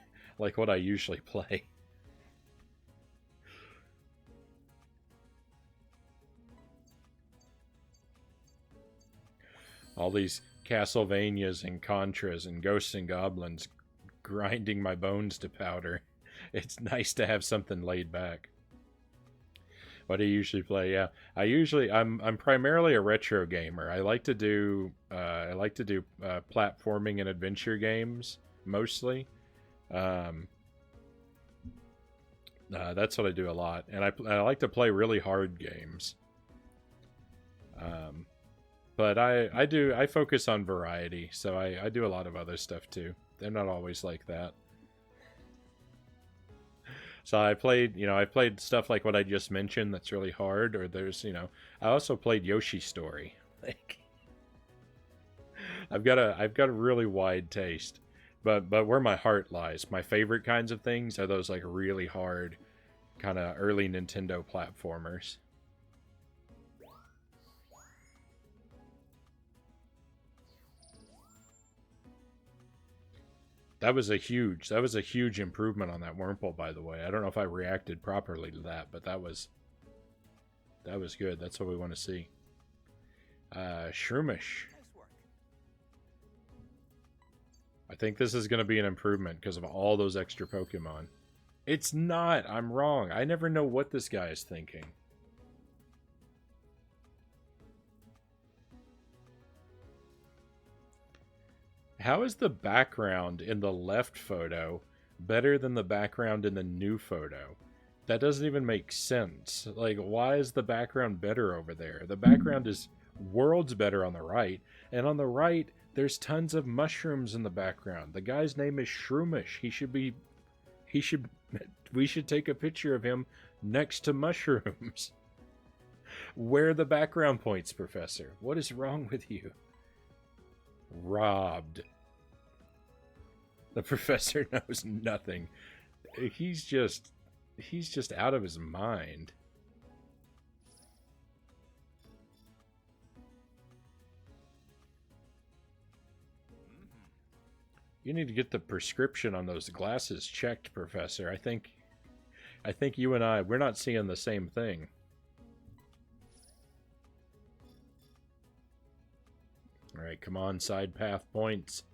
usually play. All these Castlevanias and Contras and Ghosts and Goblins grinding my bones to powder. It's nice to have something laid back. What do you usually play? Yeah, I'm primarily a retro gamer. I like to do platforming and adventure games mostly. That's what I do a lot, and I like to play really hard games. But I focus on variety, so I do a lot of other stuff too. They're not always like that. So I played stuff like what I just mentioned that's really hard, or there's, I also played Yoshi's Story. Like, I've got a really wide taste, but where my heart lies, my favorite kinds of things are those like really hard kind of early Nintendo platformers. That was a huge improvement on that Wurmple, by the way. I don't know if I reacted properly to that, but that was good. That's what we want to see. Shroomish. I think this is going to be an improvement because of all those extra Pokemon. It's not. I'm wrong. I never know what this guy is thinking. How is the background in the left photo better than the background in the new photo? That doesn't even make sense. Like, why is the background better over there? The background is worlds better on the right, and on the right, there's tons of mushrooms in the background. The guy's name is Shroomish. He He should. We should take a picture of him next to mushrooms. Where are the background points, Professor? What is wrong with you? Robbed. The professor knows nothing. He's just out of his mind. You need to get the prescription on those glasses checked, Professor. I think you and we're not seeing the same thing. All right, come on, side path points.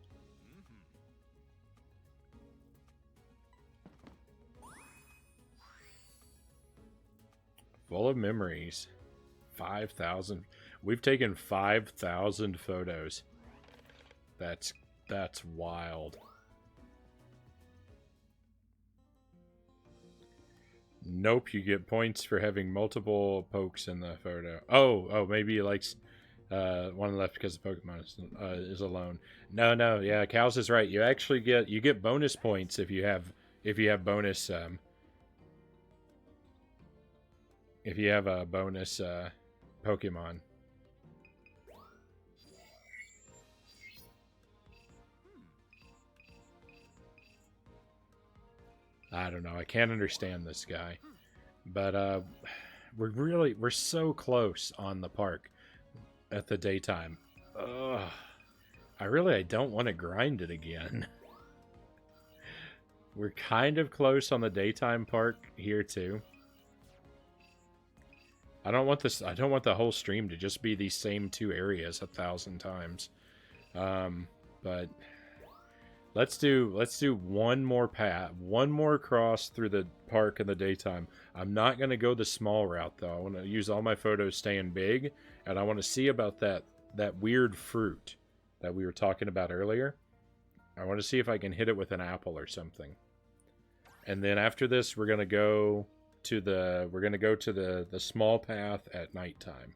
Full of memories. 5,000. We've taken 5,000 photos. That's wild. Nope, you get points for having multiple pokes in the photo. Oh, maybe he likes one left because the Pokemon is alone. No, yeah, Cows is right. You actually get bonus points if you have bonus if you have a bonus Pokemon. I don't know. I can't understand this guy. But we're so close on the park at the daytime. Ugh. I don't want to grind it again. We're kind of close on the daytime park here too. I don't want the whole stream to just be these same two areas 1,000 times. But let's do one more path, one more cross through the park in the daytime. I'm not going to go the small route though. I want to use all my photos staying big, and I want to see about that weird fruit that we were talking about earlier. I want to see if I can hit it with an apple or something. And then after this, we're going to go to the small path at nighttime.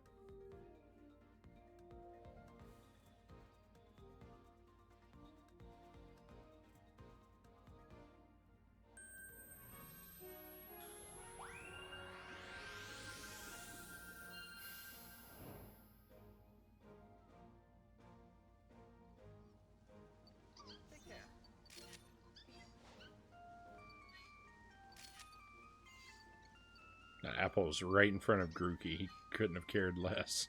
Take care. That apple was right in front of Grookey. He couldn't have cared less.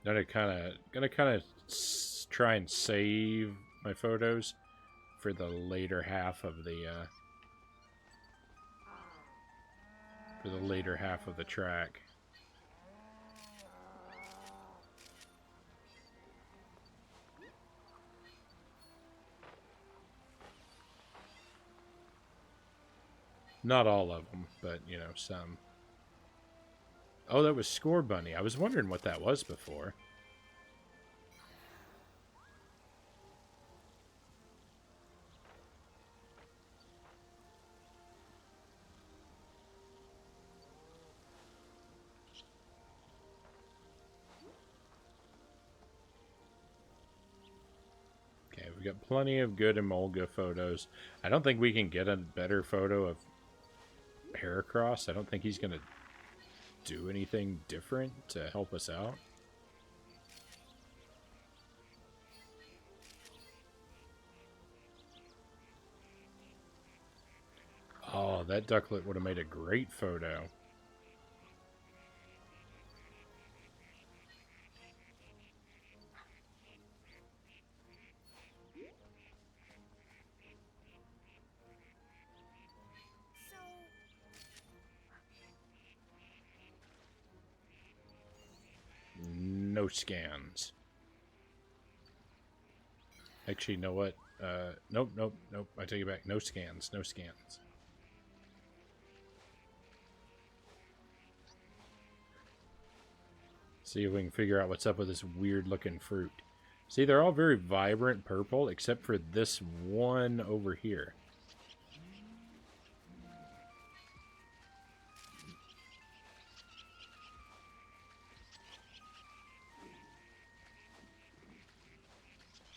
Gonna kind of try and save my photos for the later half of the track. Not all of them, but you know, some. Oh, that was Score Bunny. I was wondering what that was before. Okay, we've got plenty of good Emolga photos. I don't think we can get a better photo of Heracross. I don't think he's going to do anything different to help us out. Oh, that ducklet would have made a great photo. No scans. Actually, you know what? Nope. I take it back. No scans. No scans. See if we can figure out what's up with this weird looking fruit. See, they're all very vibrant purple, except for this one over here.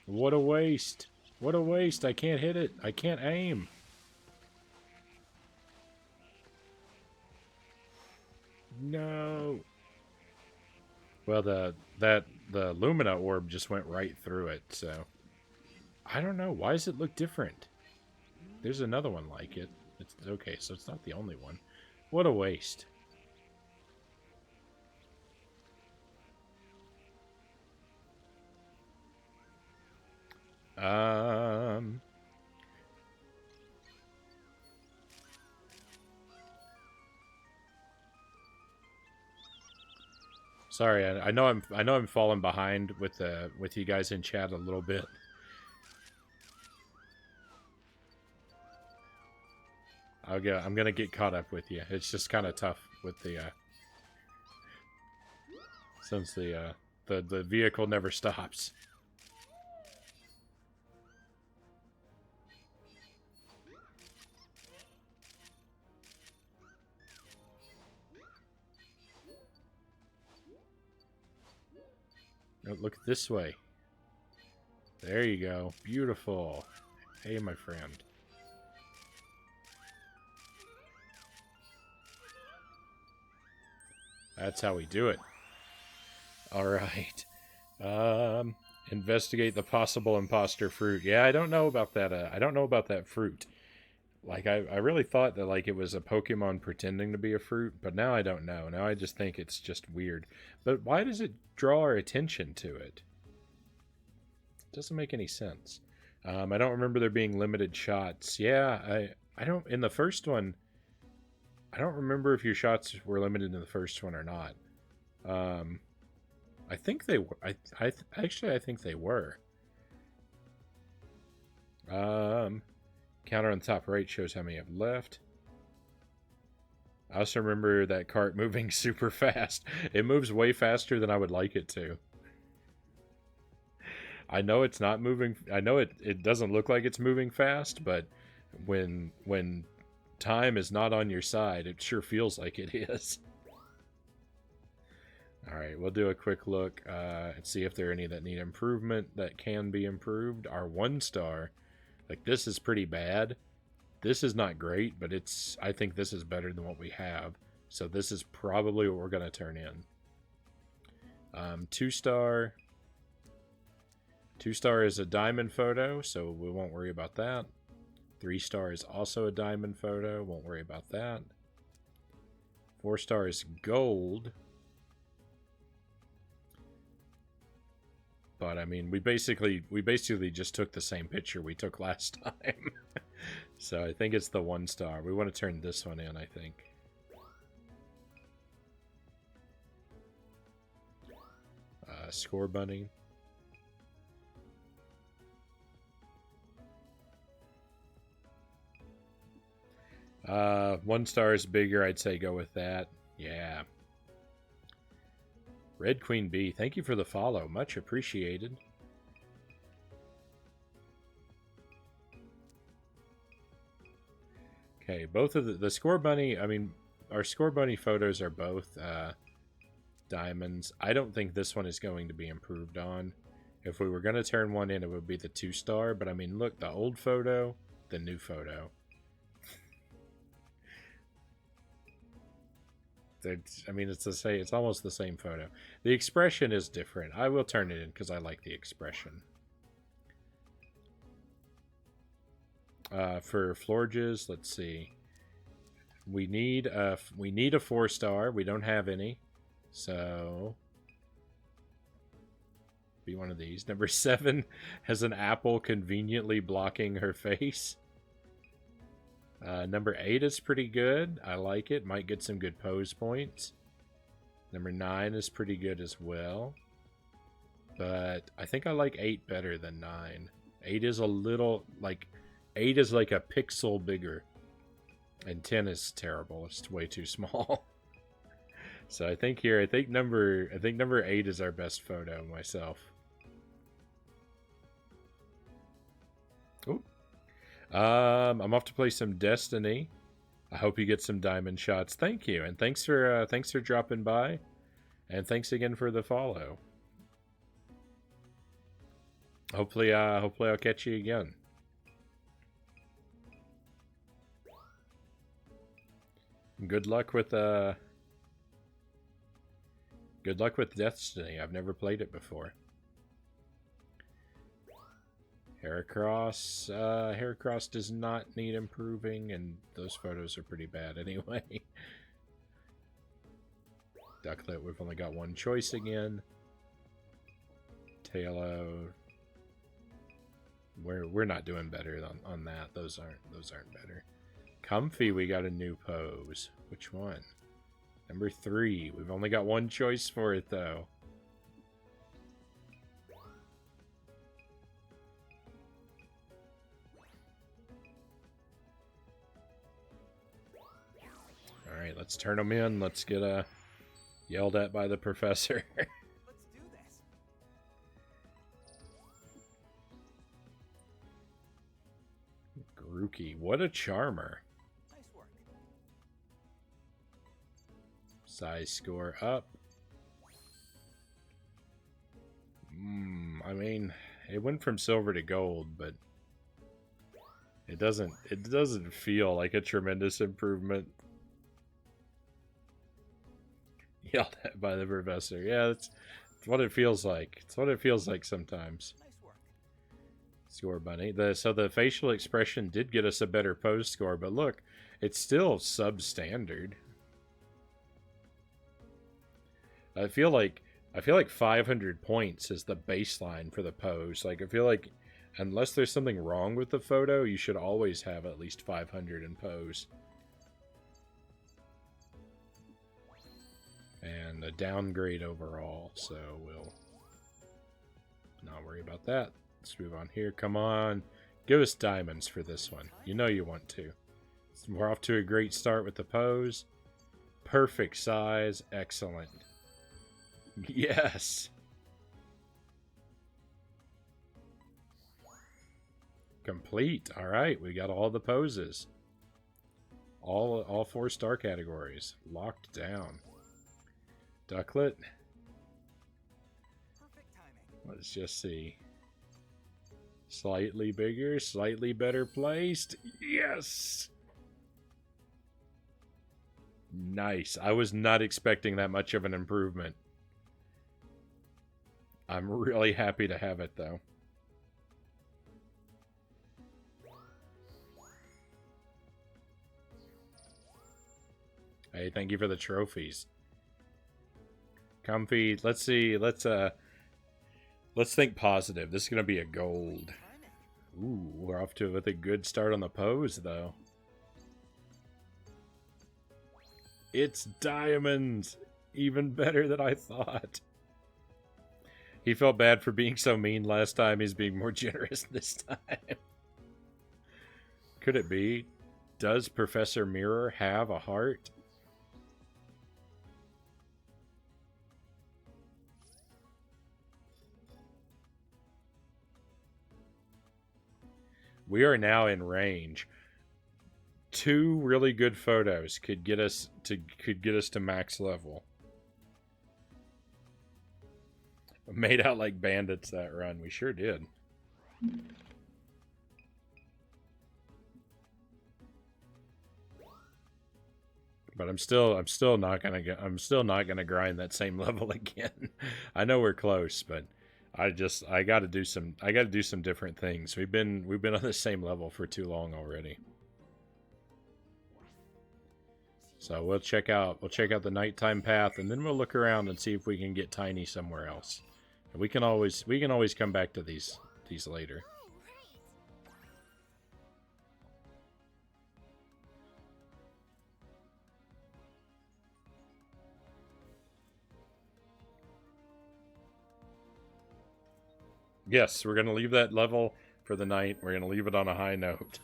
What a waste. What a waste. I can't hit it. I can't aim. No. Well, the Lumina orb just went right through it, so I don't know. Why does it look different? There's another one like it. It's okay, so it's not the only one. What a waste. Sorry, I know I'm falling behind with you guys in chat a little bit. I'm gonna get caught up with you. It's just kind of tough with the since the vehicle never stops. Oh, look this way. There you go. Beautiful. Hey, my friend. That's how we do it. All right. Investigate the possible imposter fruit. Yeah, I don't know about that. I don't know about that fruit. Like, I really thought that, like, it was a Pokemon pretending to be a fruit, but now I don't know. Now I just think it's just weird. But why does it draw our attention to it? It doesn't make any sense. I don't remember there being limited shots. Yeah, I don't... In the first one, I don't remember if your shots were limited in the first one or not. I think they were. Actually, I think they were. Counter on the top right shows how many I've left. I also remember that cart moving super fast. It moves way faster than I would like it to. I know it's not moving. I know it doesn't look like it's moving fast, but when time is not on your side, it sure feels like it is. All right, we'll do a quick look and see if there are any that need improvement that can be improved. Our 1-star, like, this is pretty bad. This is not great, but I think this is better than what we have. So this is probably what we're going to turn in. 2-star. 2-star is a diamond photo, so we won't worry about that. 3-star is also a diamond photo. Won't worry about that. 4-star is gold. But I mean, we basically just took the same picture we took last time. So I think it's the 1-star. We want to turn this one in, I think. Score bunny. Uh, 1-star is bigger. I'd say go with that. Yeah. Red Queen Bee, thank you for the follow. Much appreciated. Okay, both of the Score Bunny, I mean, our Score Bunny photos are both diamonds. I don't think this one is going to be improved on. If we were going to turn one in, it would be the 2-star. But I mean, look, the old photo, the new photo. I mean, it's almost the same photo. The expression is different. I will turn it in because I like the expression. For Florges, let's see. We need a 4-star. We don't have any, so be one of these. Number 7 has an apple conveniently blocking her face. Number 8 is pretty good. I like it. Might get some good pose points. Number 9 is pretty good as well. But I think I like 8 better than 9. 8 is a little, like, 8 is like a pixel bigger. And 10 is terrible. It's way too small. So I think number 8 is our best photo myself. Ooh. I'm off to play some Destiny. I hope you get some diamond shots. Thank you, and thanks for dropping by, and thanks again for the follow. Hopefully I'll catch you again. Good luck with Destiny. I've never played it before. Heracross does not need improving, and those photos are pretty bad anyway. Ducklet, we've only got one choice again. Tailo, we're not doing better on that. Those aren't better. Comfy, we got a new pose. Which one? Number 3. We've only got one choice for it though. Alright, let's turn them in. Let's get yelled at by the professor. Let's do this. Grookey, what a charmer. Nice work. Size score up. I mean, it went from silver to gold, but it doesn't feel like a tremendous improvement. Yelled at by the professor. Yeah, that's what it feels like. It's what it feels like sometimes. Nice work. Score bunny. So the facial expression did get us a better pose score, but look, it's still substandard. I feel like 500 points is the baseline for the pose. Like I feel like unless there's something wrong with the photo, you should always have at least 500 in pose. And a downgrade overall, so we'll not worry about that. Let's move on here. Come on. Give us diamonds for this one. You know you want to. We're off to a great start with the pose. Perfect size. Excellent. Yes. Complete. All right. We got all the poses. All 4 star categories. Locked down. Ducklet. Perfect timing. Let's just see. Slightly bigger, slightly better placed. Yes! Nice. I was not expecting that much of an improvement. I'm really happy to have it, though. Hey, thank you for the trophies. Comfy. Let's see. Let's think positive. This is gonna be a gold. Ooh, we're off to with a good start on the pose, though. It's diamonds. Even better than I thought. He felt bad for being so mean last time. He's being more generous this time. Could it be? Does Professor Mirror have a heart? We are now in range. 2 really good photos could get us to max level. Made out like bandits that run. We sure did. But I'm still not gonna grind that same level again. I know we're close, but I gotta do some different things. We've been on the same level for too long already. So we'll check out the nighttime path, and then we'll look around and see if we can get tiny somewhere else. And we can always come back to these later. Yes, we're going to leave that level for the night. We're going to leave it on a high note.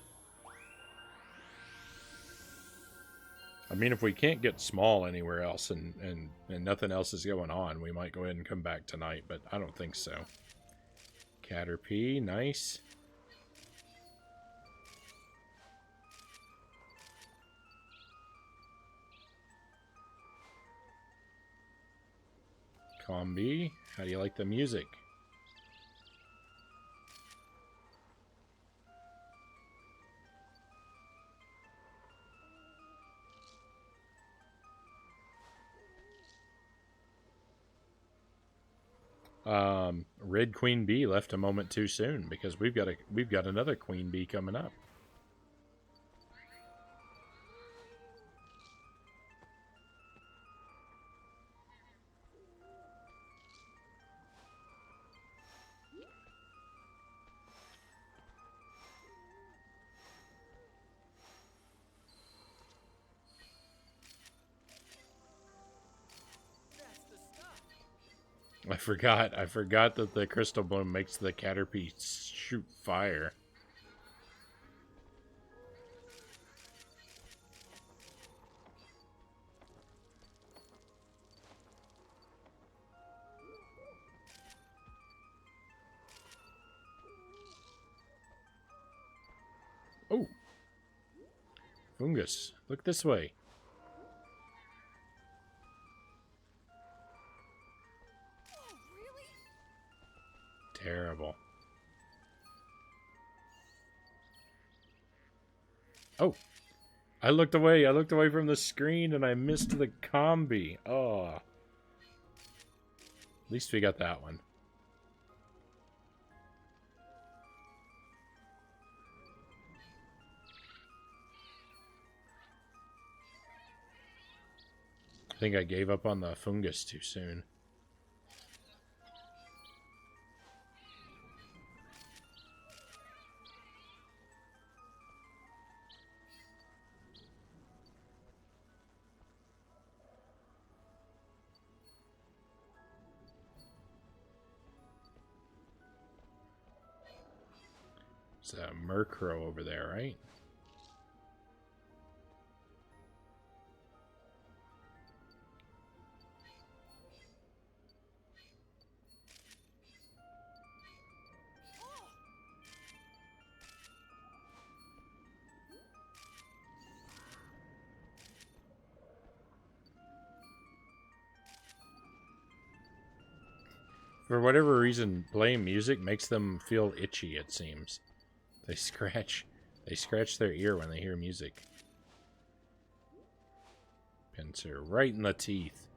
I mean, if we can't get small anywhere else and nothing else is going on, we might go ahead and come back tonight, but I don't think so. Caterpie, nice. Combi, how do you like the music? Red Queen Bee left a moment too soon because we've got another Queen Bee coming up. That's the stuff. I forgot that the crystal bloom makes the Caterpie shoot fire. Oh! Fungus, look this way. Oh, really? Terrible. Oh! I looked away. I looked away from the screen and I missed the combi. Oh. At least we got that one. I think I gave up on the fungus too soon. It's a Murkrow over there, right? For whatever reason, playing music makes them feel itchy, it seems. They scratch their ear when they hear music. Pincer right in the teeth.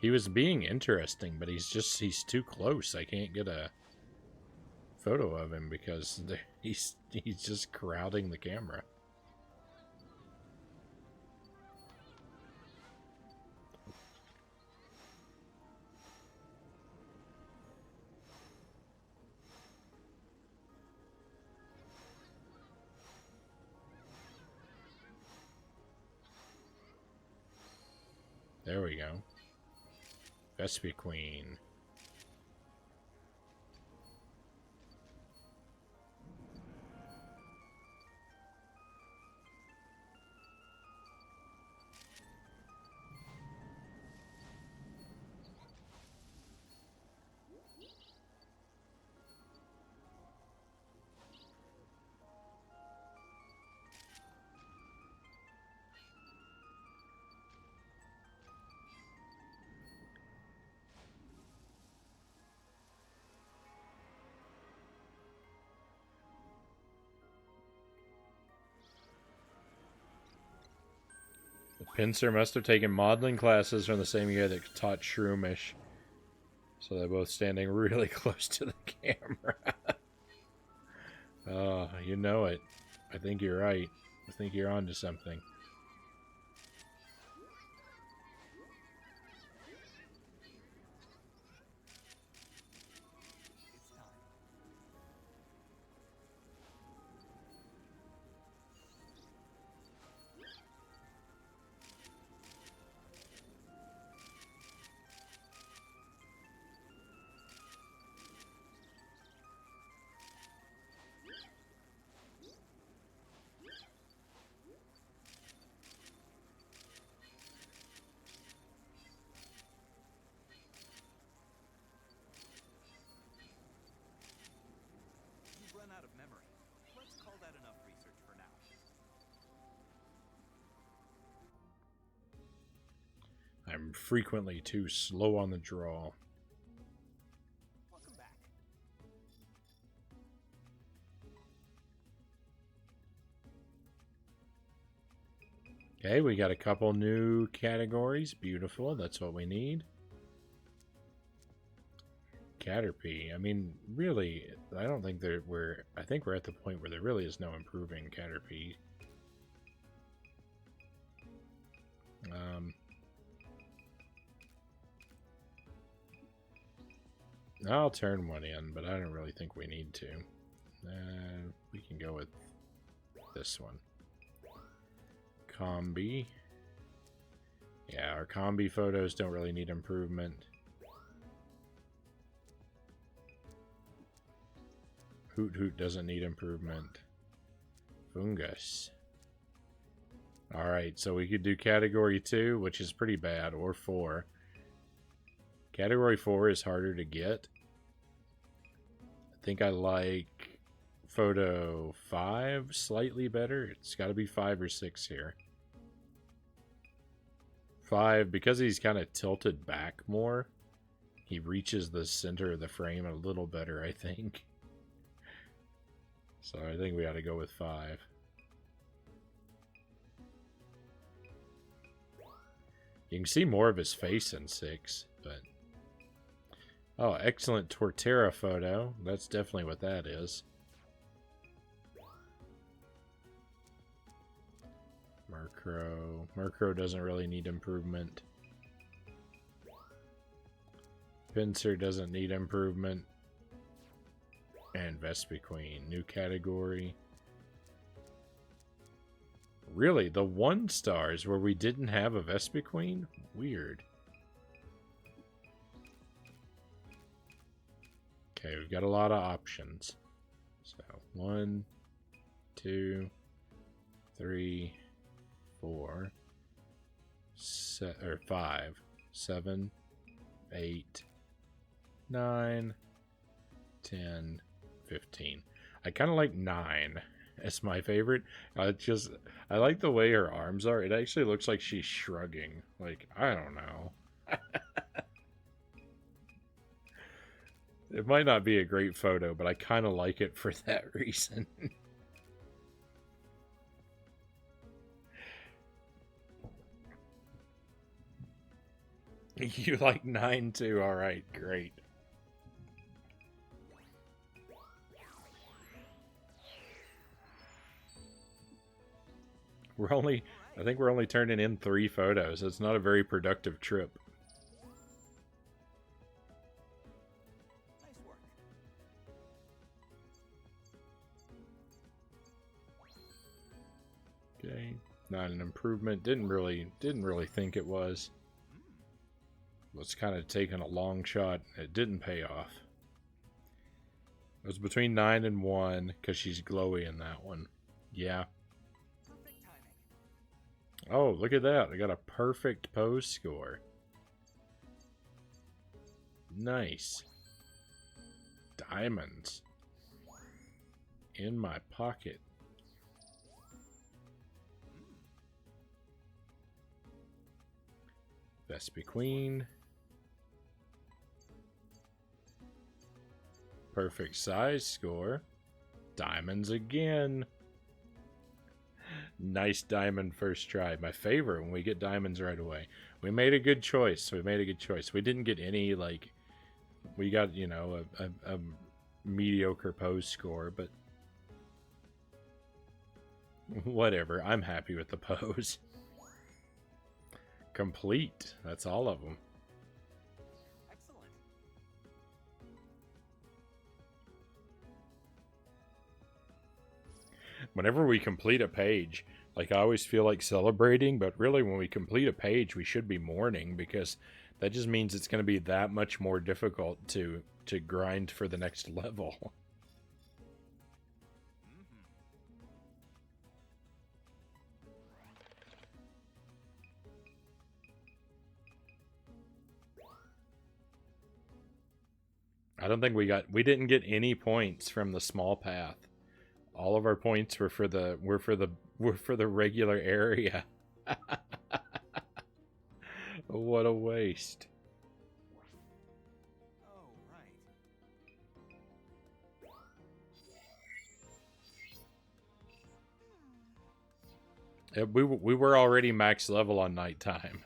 He was being interesting, but he's too close. I can't get a photo of him because he's just crowding the camera. There we go. Vespiquen. Pincer must have taken modeling classes from the same guy that taught Shroomish. So they're both standing really close to the camera. Oh, you know it. I think you're right. I think you're onto something. It's time. I'm frequently too slow on the draw. Welcome back. Okay, we got a couple new categories. Beautiful. That's what we need. Caterpie. I mean, really, I don't think I think we're at the point where there really is no improving Caterpie. I'll turn one in, but I don't really think we need to. We can go with this one. Combi. Yeah, our combi photos don't really need improvement. Hoot Hoot doesn't need improvement. Fungus. Alright, so we could do category 2, which is pretty bad, or 4. Category 4 is harder to get. I think I like photo 5 slightly better. It's got to be 5 or 6 here. 5, because he's kind of tilted back more, he reaches the center of the frame a little better, I think. So I think we ought to go with 5. You can see more of his face in 6, but... Oh, excellent Torterra photo. That's definitely what that is. Murkrow. Murkrow doesn't really need improvement. Pinsir doesn't need improvement. And Vespiquen. New category. Really? The 1 stars where we didn't have a Vespiquen? Weird. Okay, we've got a lot of options. So, 1, 2, 3, 4, 5, 7, 8, 9, 10, 15. I kind of like 9 as my favorite. I like the way her arms are. It actually looks like she's shrugging. Like, I don't know. It might not be a great photo, but I kind of like it for that reason. You like 9 too? Alright, great. I think we're only turning in 3 photos. It's not a very productive trip. Nice work. Okay, not an improvement. Didn't really think it was. Was kind of taking a long shot. It didn't pay off. It was between 9 and 1 because she's glowy in that one. Yeah. Perfect timing. Oh, look at that. I got a perfect pose score. Nice. Diamonds. In my pocket. Vespiquen. Perfect size score. Diamonds again. Nice diamond first try. My favorite when we get diamonds right away. We made a good choice. We didn't get any, like... We got, you know, a mediocre pose score, but... Whatever. I'm happy with the pose. Complete. That's all of them. Excellent. Whenever we complete a page, like, I always feel like celebrating, but really when we complete a page, we should be mourning, because that just means it's going to be that much more difficult to grind for the next level. I don't think we didn't get any points from the small path. All of our points were for the regular area. What a waste. Oh, right. We were already max level on nighttime.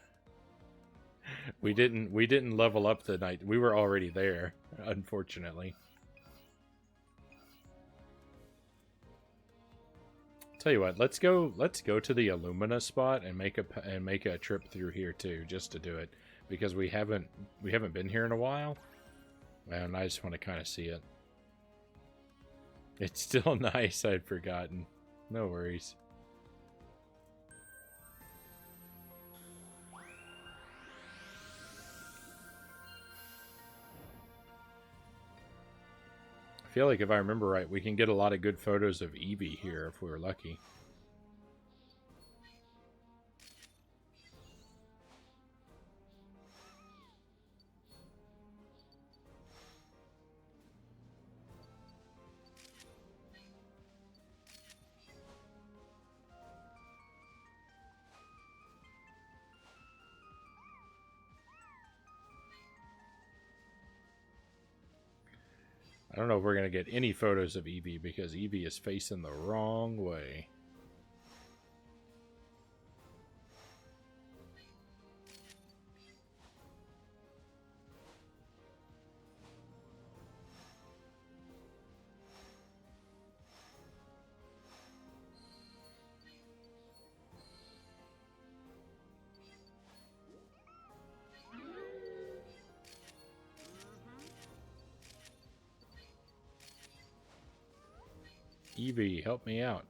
We didn't level up the night. We were already there, unfortunately. Tell you what, let's go to the Illumina spot and make a trip through here too, just to do it, because we haven't been here in a while, and I just want to kind of see it. It's still nice. I'd forgotten. No worries. I feel like if I remember right, we can get a lot of good photos of Eevee here if we were lucky. I don't know if we're going to get any photos of Eevee because Eevee is facing the wrong way. Eevee, help me out.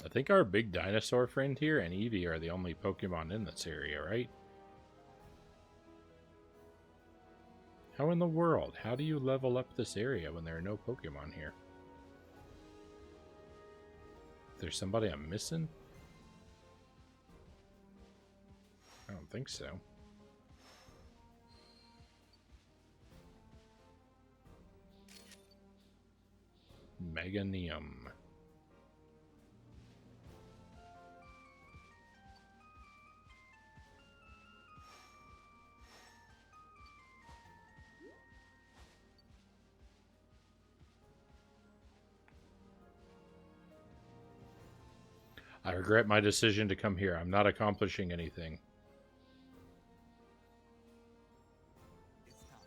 I think our big dinosaur friend here and Eevee are the only Pokemon in this area, right? How in the world? How do you level up this area when there are no Pokemon here? There's somebody I'm missing? I don't think so. Meganium. I regret my decision to come here. I'm not accomplishing anything. It's time.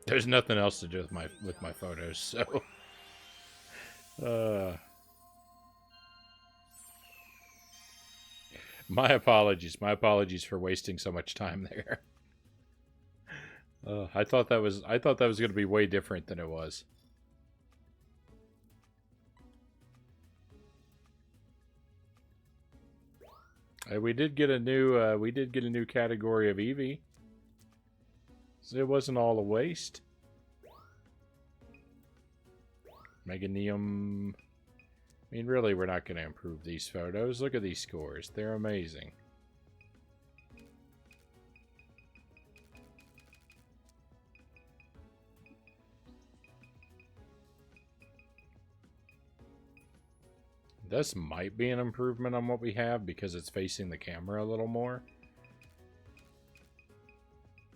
There's nothing else to do with my photos, so my apologies. My apologies for wasting so much time there. I thought that was going to be way different than it was. We did get a new category of Eevee. So it wasn't all a waste. Meganium. I mean, really, we're not going to improve these photos. Look at these scores. They're amazing. This might be an improvement on what we have because it's facing the camera a little more.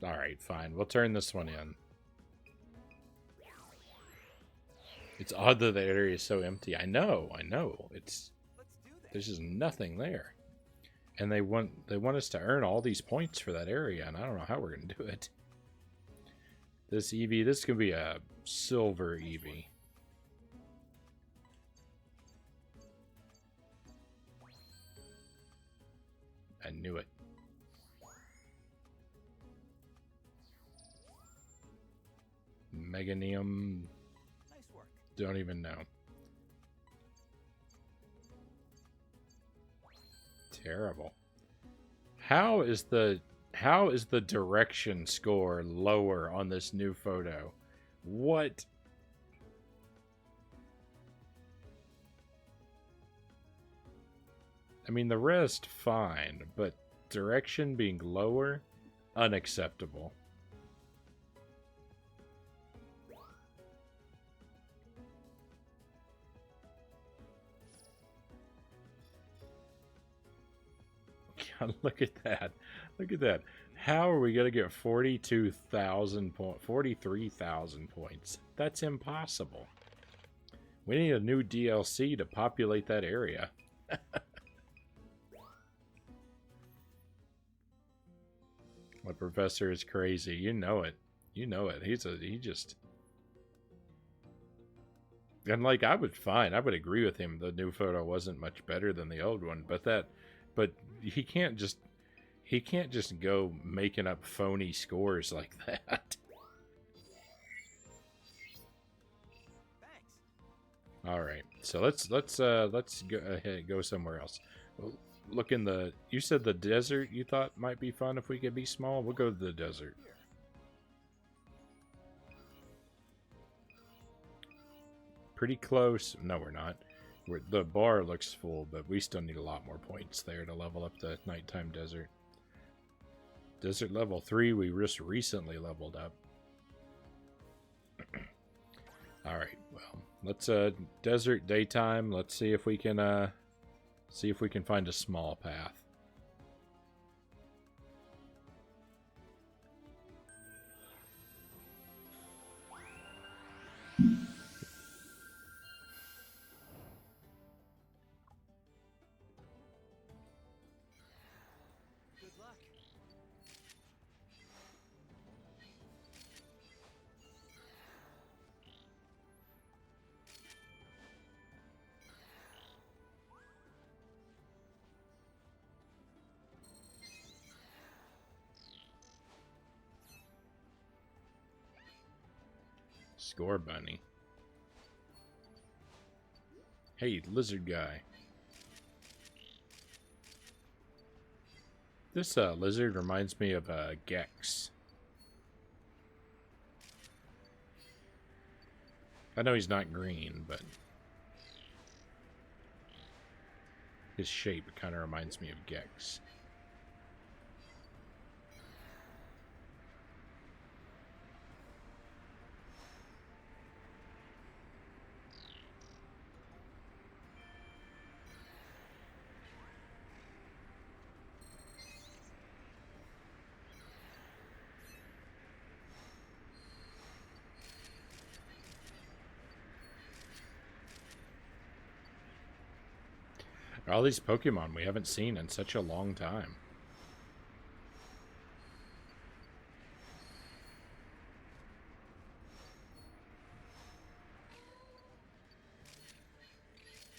Alright, fine. We'll turn this one in. It's odd that the area is so empty. I know. Let's do this. There's just nothing there. And they want us to earn all these points for that area, and I don't know how we're going to do it. This Eevee, this could be a silver Eevee. I knew it. Meganium. Nice work. Don't even know. Terrible. How is the direction score lower on this new photo? What? I mean, the rest fine, but direction being lower, unacceptable. God, look at that. Look at that. How are we going to get 43,000 points? That's impossible. We need a new DLC to populate that area. The professor is crazy. You know it. You know it. He just... And like, I would agree with him. The new photo wasn't much better than the old one, but he can't just go making up phony scores like that. Thanks. All right, so let's go ahead, go somewhere else. Look in the. You said the desert. You thought might be fun if we could be small. We'll go to the desert. Here. Pretty close. No, we're not. The bar looks full, but we still need a lot more points there to level up the nighttime desert. Desert level 3, we just recently leveled up. Alright, well, let's desert daytime. Let's see if we can find a small path. Good luck. Score bunny. Hey, lizard guy. This lizard reminds me of a Gex. I know he's not green, but his shape kind of reminds me of Gex. All these Pokemon we haven't seen in such a long time.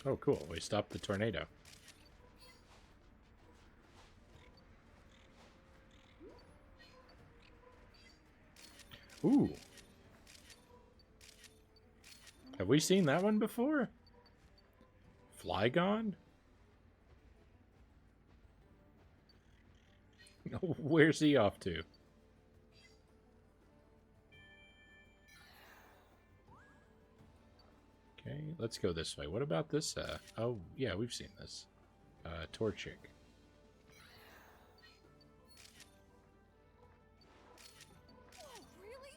Oh, cool. We stopped the tornado. Ooh. Have we seen that one before? Flygon? Where's he off to? Okay, let's go this way. What about this? Oh, yeah, we've seen this. Torchic. Oh, really?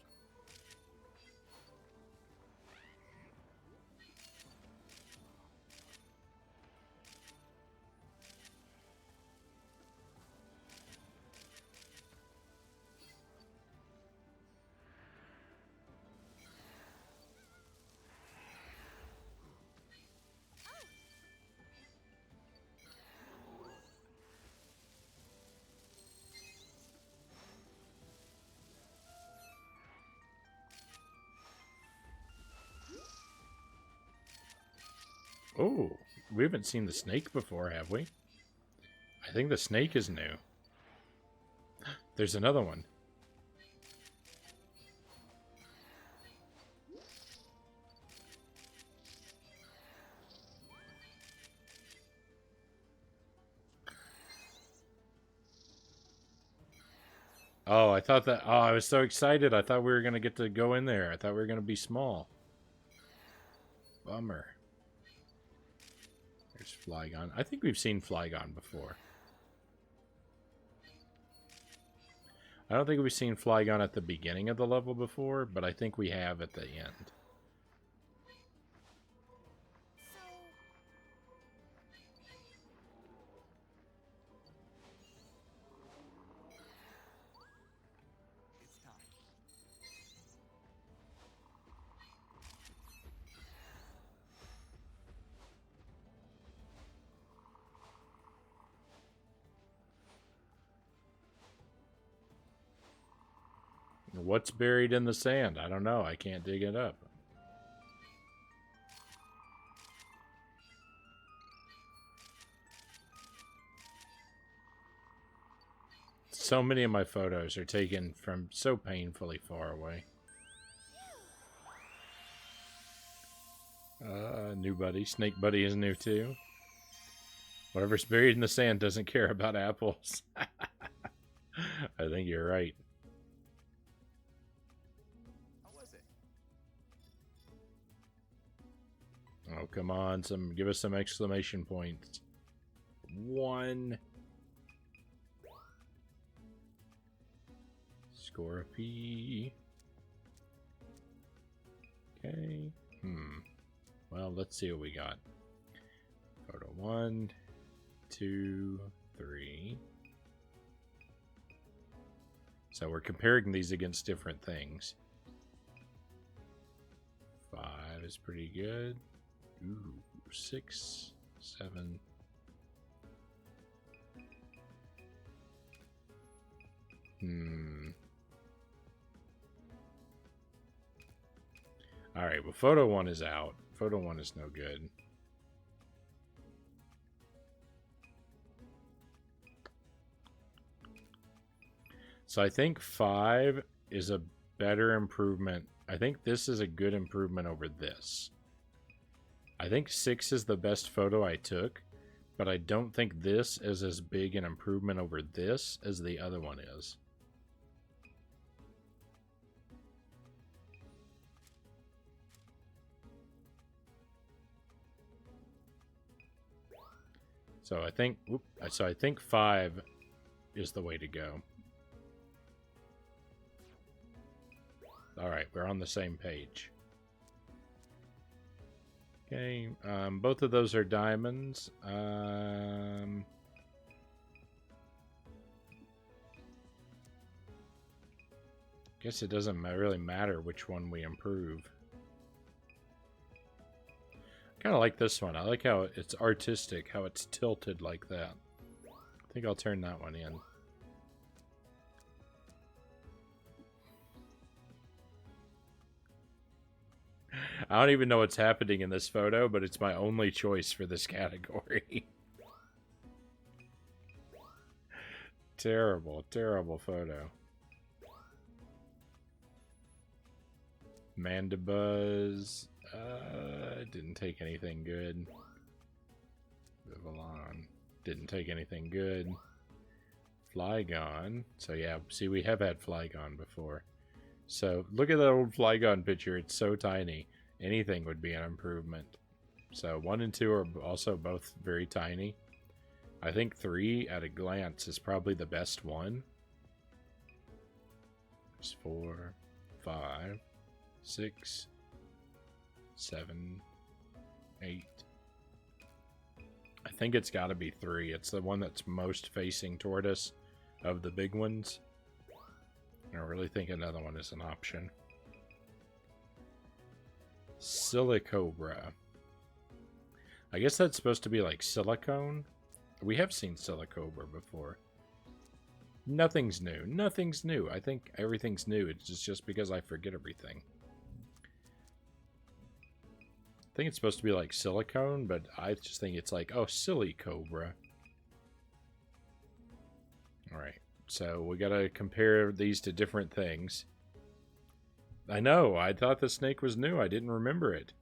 Oh, we haven't seen the snake before, have we? I think the snake is new. There's another one. Oh, I thought that... Oh, I was so excited. I thought we were going to get to go in there. I thought we were going to be small. Bummer. There's Flygon. I think we've seen Flygon before. I don't think we've seen Flygon at the beginning of the level before, but I think we have at the end. It's time. What's buried in the sand? I don't know. I can't dig it up. So many of my photos are taken from so painfully far away. New buddy. Snake buddy is new too. Whatever's buried in the sand doesn't care about apples. I think you're right. How was it? Oh, come on. Give us some exclamation points. 1. Score a P. Okay. Well, let's see what we got. Photo 1, 2, 3. So we're comparing these against different things. 5 is pretty good. Ooh, 6, 7. Alright, well, photo 1 is out. Photo 1 is no good. So I think 5 is a better improvement. I think this is a good improvement over this. I think 6 is the best photo I took, but I don't think this is as big an improvement over this as the other one is. So I think 5 is the way to go. All right, we're on the same page. Okay, both of those are diamonds. Guess it doesn't really matter which one we improve. Kind of like this one. I like how it's artistic, how it's tilted like that. I think I'll turn that one in. I don't even know what's happening in this photo, but it's my only choice for this category. Terrible, terrible photo. Mandibuzz. Didn't take anything good. Vivillon. Didn't take anything good. Flygon. So yeah, see, we have had Flygon before. So look at that old Flygon picture. It's so tiny. Anything would be an improvement. So 1 and 2 are also both very tiny. I think 3 at a glance is probably the best one. There's 4, 5, 6, 7, 8. I think it's got to be 3. It's the one that's most facing toward us of the big ones. I really think another one is an option. Silicobra. I guess that's supposed to be like silicone. We have seen Silicobra before. Nothing's new. Nothing's new. I think everything's new. It's just because I forget everything. I think it's supposed to be like silicone, but I just think it's like, oh, silly cobra. Alright, so we gotta compare these to different things. I know, I thought the snake was new. I didn't remember it.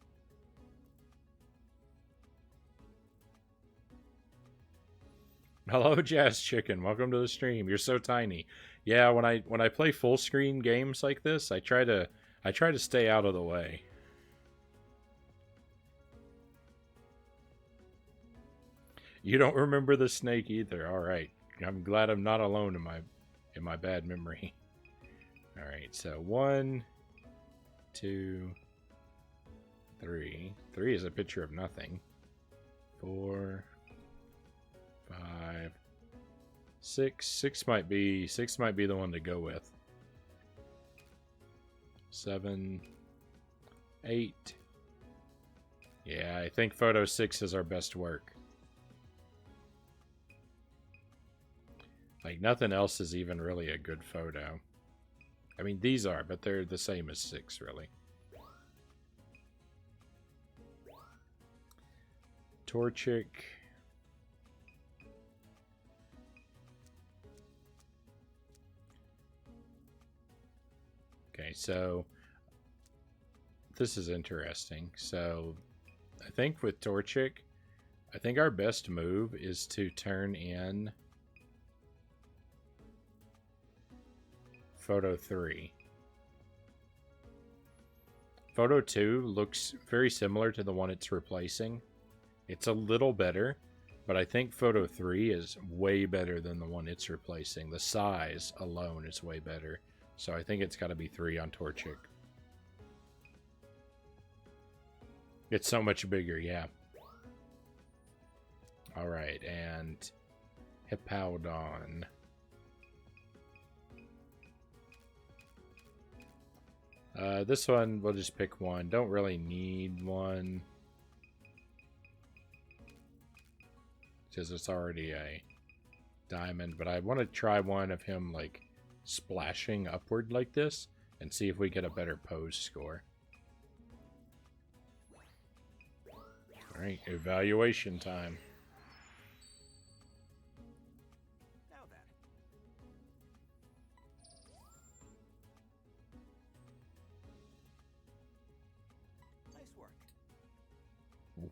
Hello, Jazz Chicken. Welcome to the stream. You're so tiny. Yeah, when I play full screen games like this, I try to stay out of the way. You don't remember the snake either. All right. I'm glad I'm not alone in my bad memory. All right. So 1, 2, 3. 3 is a picture of nothing. 4, 5, 6. 6 might be the one to go with. 7, 8. Yeah, I think photo 6 is our best work. Like, nothing else is even really a good photo. I mean, these are, but they're the same as 6, really. Torchic. Okay, so this is interesting. So I think with Torchic, I think our best move is to turn in photo 3. Photo 2 looks very similar to the one it's replacing. It's a little better, but I think photo 3 is way better than the one it's replacing. The size alone is way better. So I think it's got to be 3 on Torchic. It's so much bigger, yeah. Alright, and Hippowdon. This one, we'll just pick one. Don't really need one, because it's already a diamond. But I want to try one of him, like, splashing upward like this, and see if we get a better pose score. Alright, evaluation time.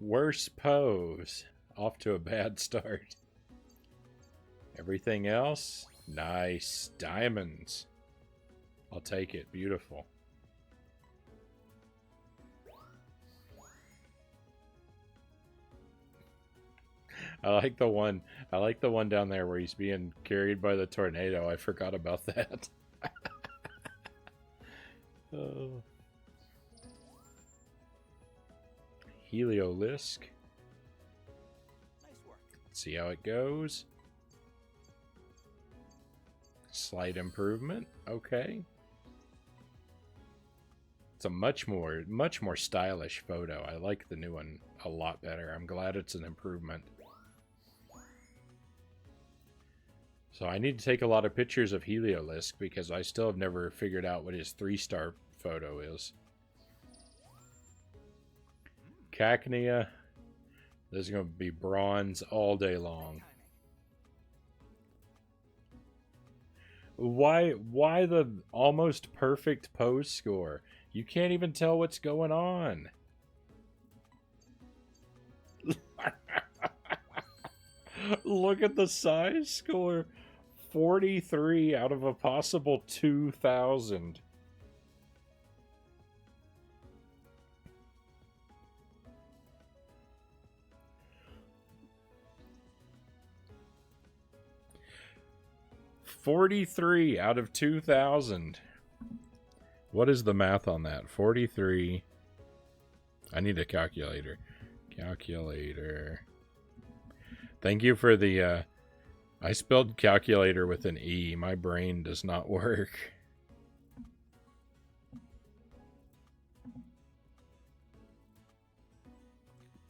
Worst pose. Off to a bad start. Everything else, nice. Diamonds. I'll take it. Beautiful. I like the one down there where he's being carried by the tornado. I forgot about that. Oh. Heliolisk. Nice work. Let's see how it goes. Slight improvement. Okay. It's a much more stylish photo. I like the new one a lot better. I'm glad it's an improvement. So I need to take a lot of pictures of Heliolisk because I still have never figured out what his 3-star photo is. Cacnea. This is going to be bronze all day long. Why the almost perfect pose score? You can't even tell what's going on. Look at the size score. 43 out of a possible 2,000. $43 out of 2,000. What is the math on that? 43. I need a calculator. Calculator. Thank you for the, I spelled calculator with an E. My brain does not work.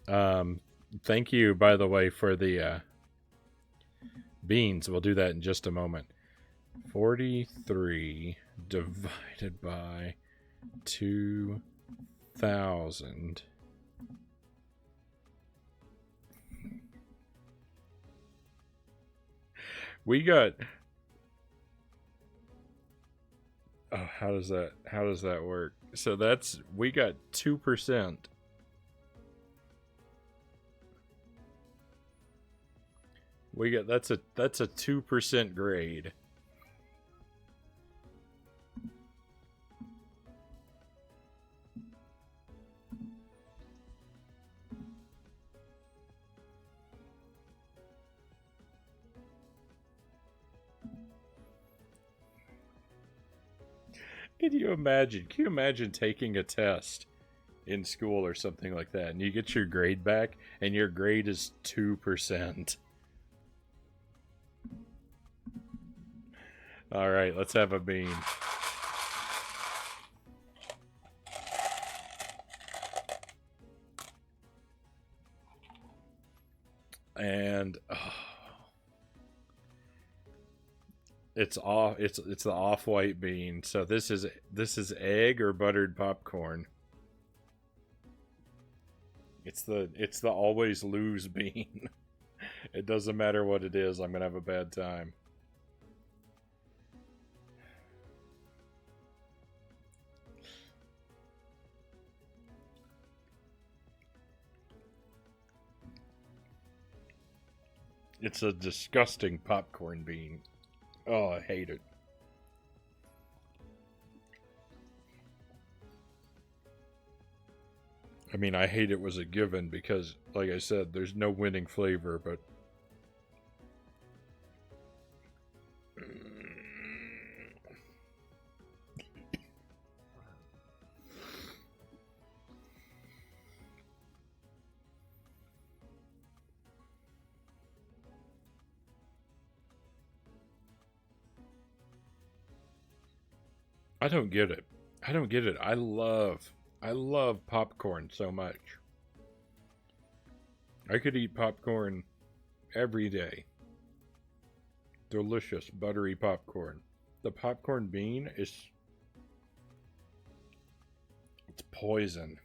Thank you, by the way, for the, beans. We'll do that in just a moment. 43 divided by 2,000. We got Oh, how does that work? So that's, we got 2%. We got, that's a 2% grade. Can you imagine? Can you imagine taking a test in school or something like that, and you get your grade back, and your grade is 2%? All right, let's have a bean. And it's off. It's the off-white bean. So this is egg or buttered popcorn. It's the always lose bean. It doesn't matter what it is. I'm gonna have a bad time. It's a disgusting popcorn bean. Oh, I hate it. I mean, I hate it was a given because, like I said, there's no winning flavor, but... I don't get it. I don't get it. I love popcorn so much. I could eat popcorn every day. Delicious, buttery popcorn. The popcorn bean is... it's poison.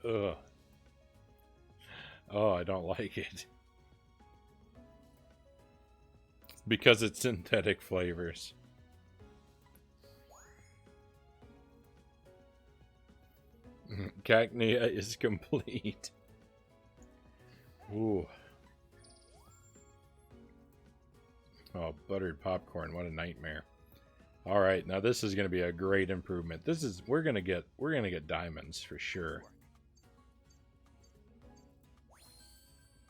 Ugh. Oh, I don't like it. Because it's synthetic flavors. Cacnea is complete. Ooh. Oh, buttered popcorn, what a nightmare. All right, now this is going to be a great improvement. This is we're going to get diamonds for sure.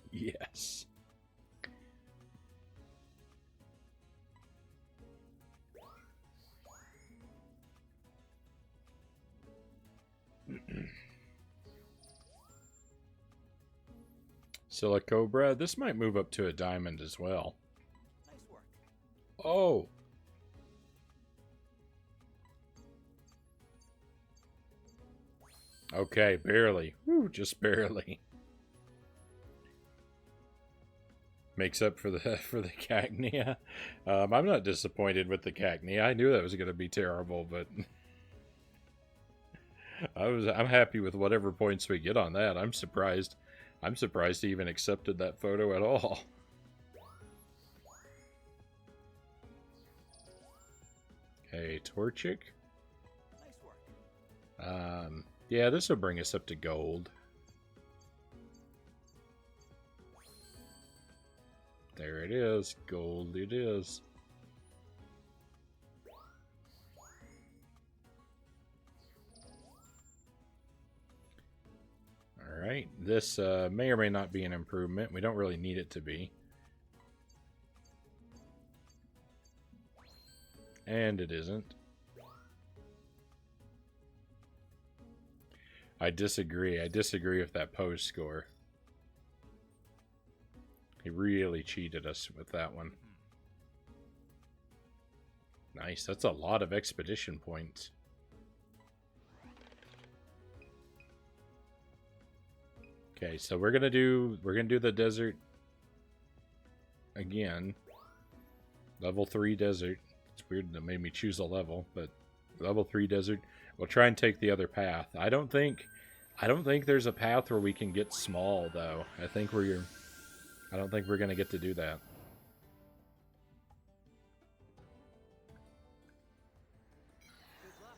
Yes. Silicobra, this might move up to a diamond as well. Nice work. Oh. Okay, barely. Woo, just barely. Makes up for the cacnea. I'm not disappointed with the cacnea. I knew that was going to be terrible, but I'm happy with whatever points we get on that. I'm surprised he even accepted that photo at all. Okay, Torchic. Nice work. Yeah, this will bring us up to gold. There it is. Gold it is. Alright, this may or may not be an improvement. We don't really need it to be. And it isn't. I disagree. I disagree with that pose score. He really cheated us with that one. Nice. That's a lot of expedition points. Okay, so we're gonna do the desert again. Level 3 desert. It's weird that made me choose a level, but Level 3 desert. We'll try and take the other path. I don't think there's a path where we can get small though. I don't think we're going to get to do that. Good luck.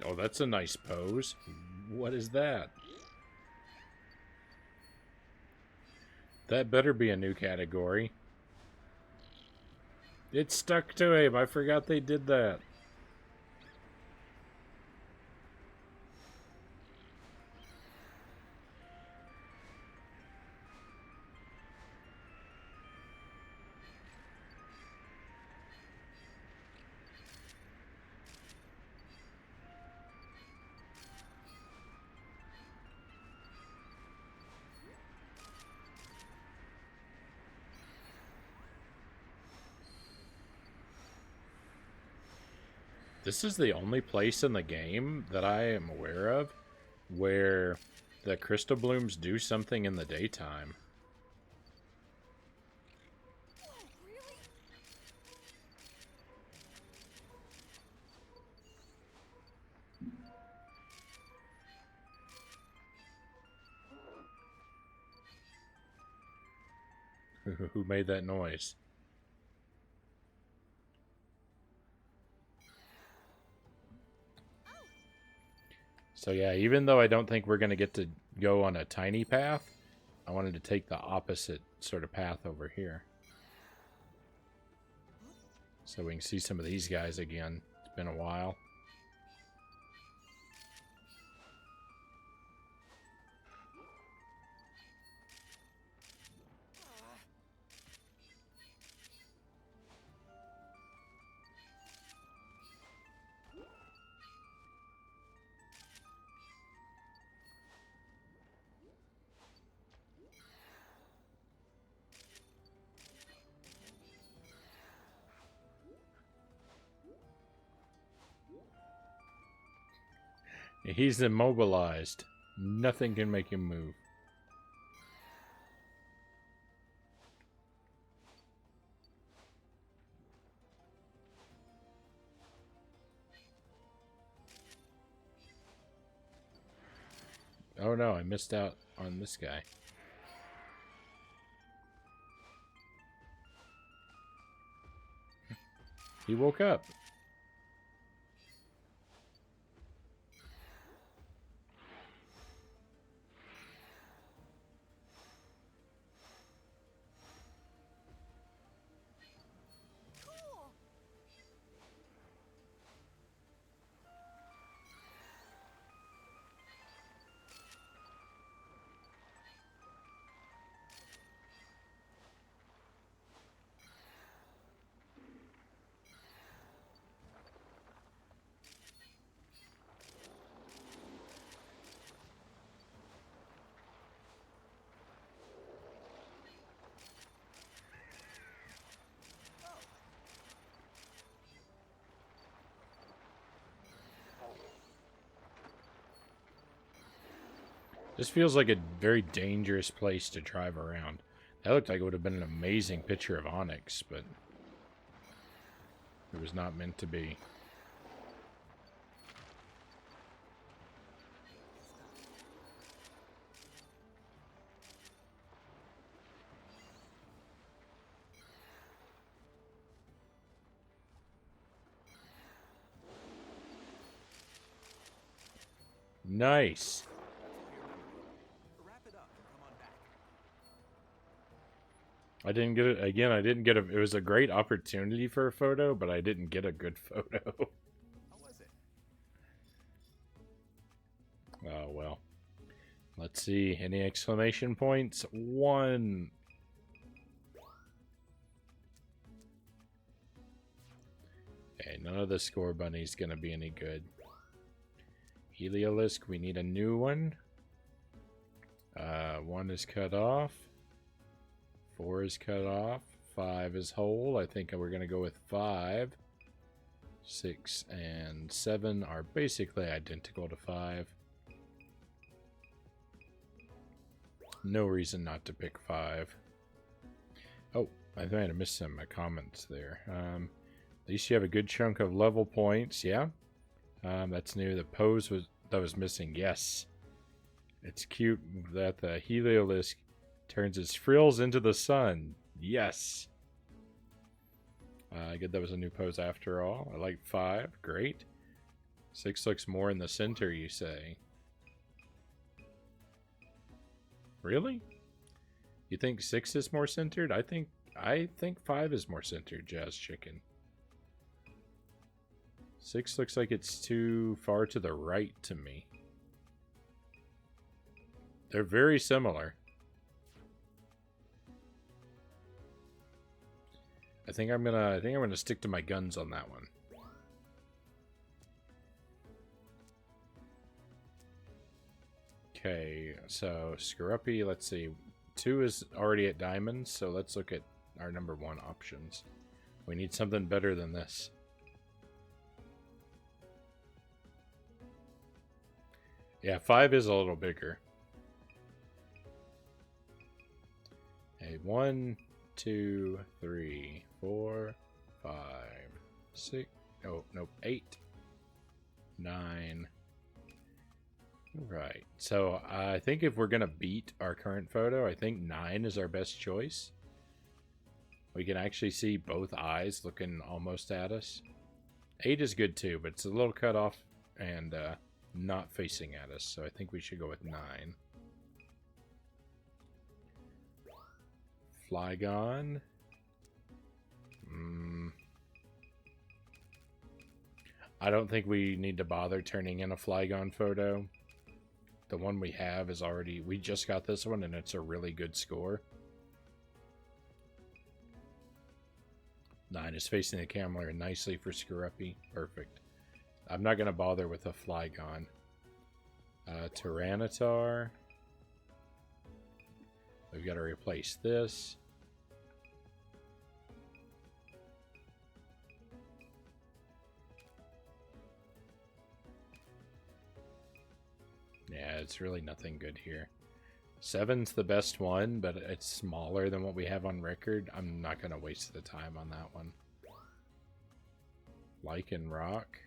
Oh, that's a nice pose. What is that? That better be a new category. It stuck to him. I forgot they did that. This is the only place in the game that I am aware of where the crystal blooms do something in the daytime. Who made that noise? So yeah, even though I don't think we're going to get to go on a tiny path, I wanted to take the opposite sort of path over here. So we can see some of these guys again. It's been a while. He's immobilized. Nothing can make him move. Oh no, I missed out on this guy. He woke up. This feels like a very dangerous place to drive around. That looked like it would have been an amazing picture of Onyx, but it was not meant to be. Nice. Wrap it up and come on back. I didn't get it again. I didn't get a. It was a great opportunity for a photo, but I didn't get a good photo. How was it? Oh well. Let's see. Any exclamation points? 1. Okay, none of the score bunny's gonna be any good. Heliolisk, we need a new one. 1 is cut off. 4 is cut off. 5 is whole. I think we're gonna go with 5. 6 and 7 are basically identical to 5. No reason not to pick 5. Oh, I might have missed some comments there. At least you have a good chunk of level points. Yeah, that's new. The pose that was missing. Yes, it's cute that the Heliolisk turns its frills into the sun. Yes. Good, that was a new pose after all. I like 5. Great. 6 looks more in the center, you say. Really? You think 6 is more centered? I think 5 is more centered, Jazz Chicken. 6 looks like it's too far to the right to me. They're very similar. I think I'm gonna stick to my guns on that one. Okay, so Scruppy, let's see. 2 is already at diamonds, so let's look at our number 1 options. We need something better than this. Yeah, 5 is a little bigger. Okay, 1, 2, 3, 4, 5, 6. Oh, nope, 8, 9. Right. So I think if we're gonna beat our current photo, I think 9 is our best choice. We can actually see both eyes looking almost at us. 8 is good too, but it's a little cut off and not facing at us. So I think we should go with 9. Flygon. I don't think we need to bother turning in a Flygon photo. The one we have is already... We just got this one, and it's a really good score. 9 is facing the camera nicely for Scruppy. Perfect. I'm not going to bother with a Flygon. Tyranitar. We've got to replace this. Yeah, it's really nothing good here. 7's the best one, but it's smaller than what we have on record. I'm not going to waste the time on that one. Lichen Rock.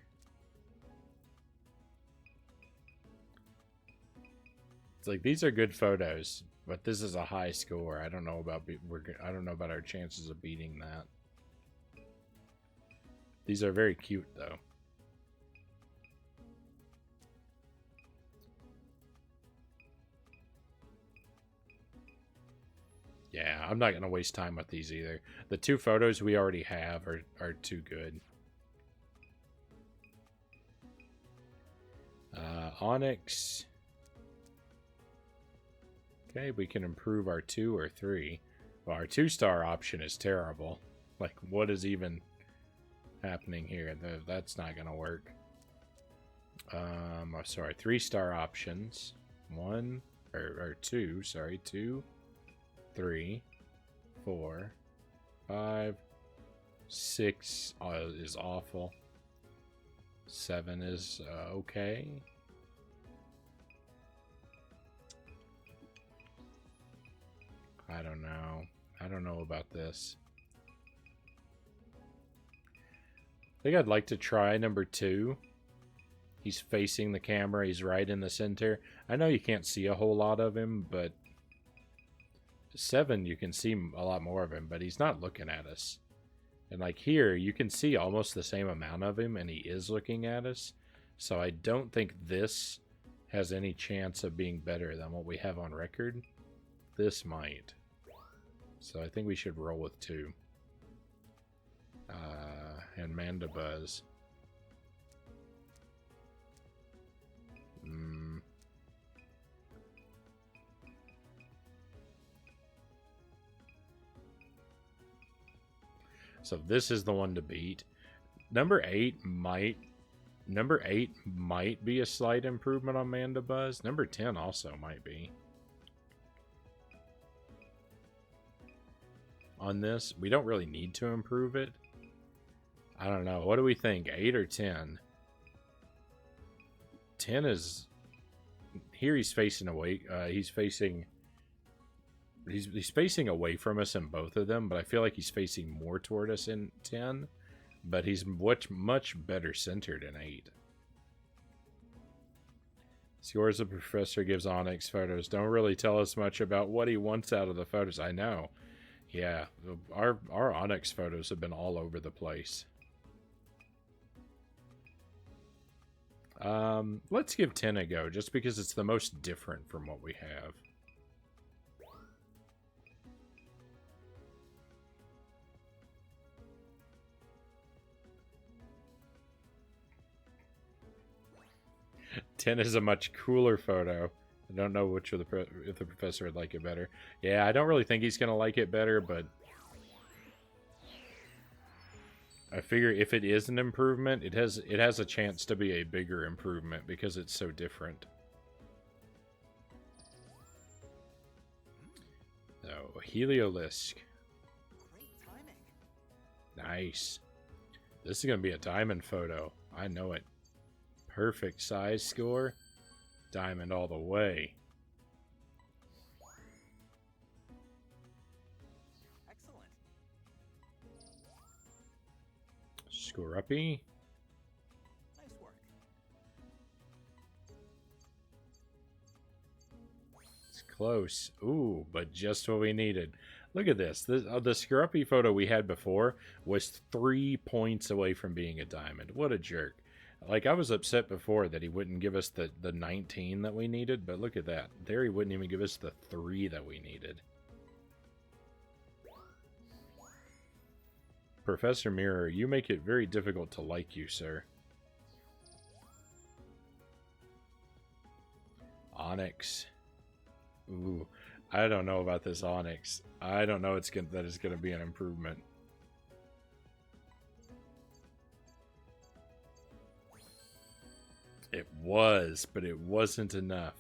It's like, these are good photos, but this is a high score. I don't know about our chances of beating that. These are very cute, though. Yeah, I'm not going to waste time with these either. The 2 photos we already have are too good. Onyx. Okay, we can improve our 2 or 3. Well, our 2-star option is terrible. Like, what is even happening here? That's not going to work. Sorry, 3-star options. 1, or 2, sorry, 2, 3, 4, 5, 6 is awful. 7 is okay. I don't know. I don't know about this. I think I'd like to try number 2. He's facing the camera. He's right in the center. I know you can't see a whole lot of him, but 7, you can see a lot more of him, but he's not looking at us. And like here, you can see almost the same amount of him, and he is looking at us. So I don't think this has any chance of being better than what we have on record. This might. So I think we should roll with 2. And Mandibuzz. So this is the one to beat. Number 8 might be a slight improvement on Mandibuzz. Number 10 also might be. On this, we don't really need to improve it. I don't know. What do we think? 8 or 10? 10 is... Here he's facing away. He's facing away from us in both of them, but I feel like he's facing more toward us in 10. But he's much better centered in 8. Scores the professor gives Onyx photos. Don't really tell us much about what he wants out of the photos. I know. Yeah, our Onyx photos have been all over the place. Let's give 10 a go, just because it's the most different from what we have. Ten is a much cooler photo. I don't know which of if the professor would like it better. Yeah, I don't really think he's gonna like it better, but I figure if it is an improvement, it has a chance to be a bigger improvement because it's so different. So, Heliolisk. Great timing. Nice. This is gonna be a diamond photo. I know it. Perfect size score. Diamond all the way. Excellent. Scoruppy. Nice work. It's close. Ooh, but just what we needed. Look at this. The Scoruppy photo we had before was 3 points away from being a diamond. What a jerk. Like, I was upset before that he wouldn't give us the 19 that we needed, but look at that. There he wouldn't even give us the 3 that we needed. Professor Mirror, you make it very difficult to like you, sir. Onyx. Ooh, I don't know about this Onyx. I don't know that it's going to be an improvement. It was, but it wasn't enough.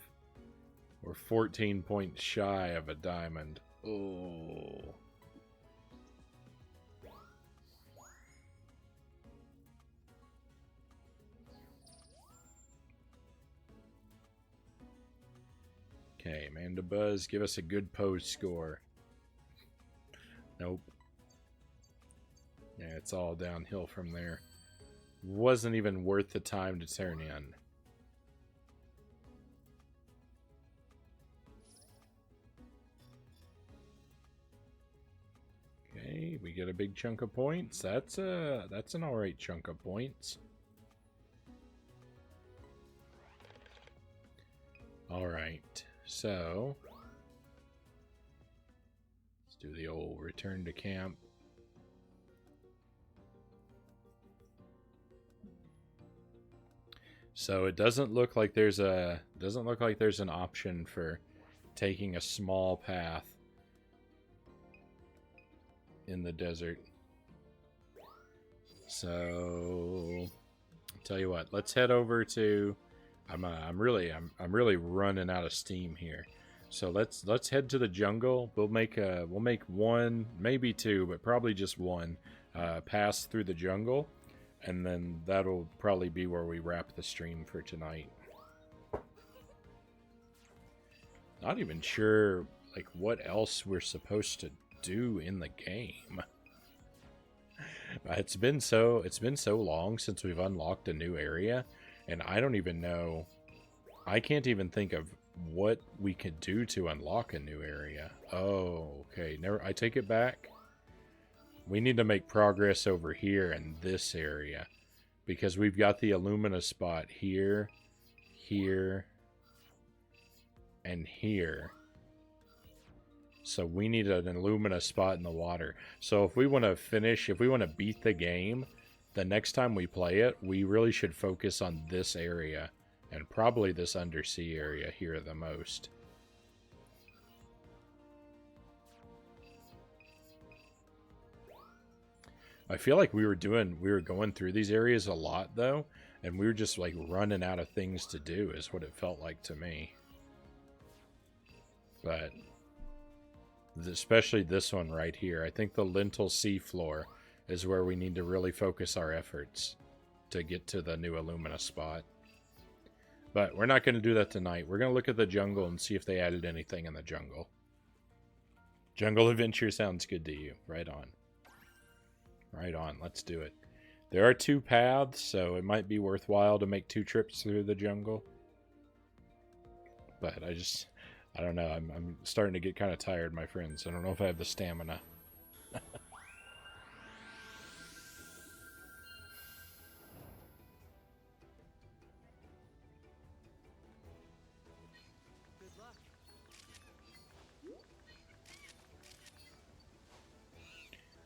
We're 14 points shy of a diamond. Oh. Okay, Mandibuzz, give us a good pose score. Nope. Yeah, it's all downhill from there. Wasn't even worth the time to turn in. Okay, we get a big chunk of points. That's an alright chunk of points. Alright, so let's do the old return to camp. So it doesn't look like there's an option for taking a small path in the desert. So tell you what, let's head over to I'm really running out of steam here. So let's head to the jungle. We'll make one, maybe two, but probably just one pass through the jungle. And then that'll probably be where we wrap the stream for tonight. Not even sure, like, what else we're supposed to do in the game. It's been so long since we've unlocked a new area, and I don't even know. I can't even think of what we could do to unlock a new area. Oh, okay. I take it back. We need to make progress over here in this area, because we've got the Illumina spot here, here, and here. So we need an Illumina spot in the water. So if we want to beat the game, the next time we play it, we really should focus on this area, and probably this undersea area here the most. I feel like we were going through these areas a lot though, and we were just like running out of things to do is what it felt like to me. But especially this one right here, I think the lintel seafloor is where we need to really focus our efforts to get to the new Illumina spot. But we're not going to do that tonight. We're going to look at the jungle and see if they added anything in the jungle. Jungle adventure sounds good to you. Right on. Right on. Let's do it. There are 2 paths, so it might be worthwhile to make 2 trips through the jungle. But I don't know. I'm starting to get kind of tired, my friends. I don't know if I have the stamina. Good luck.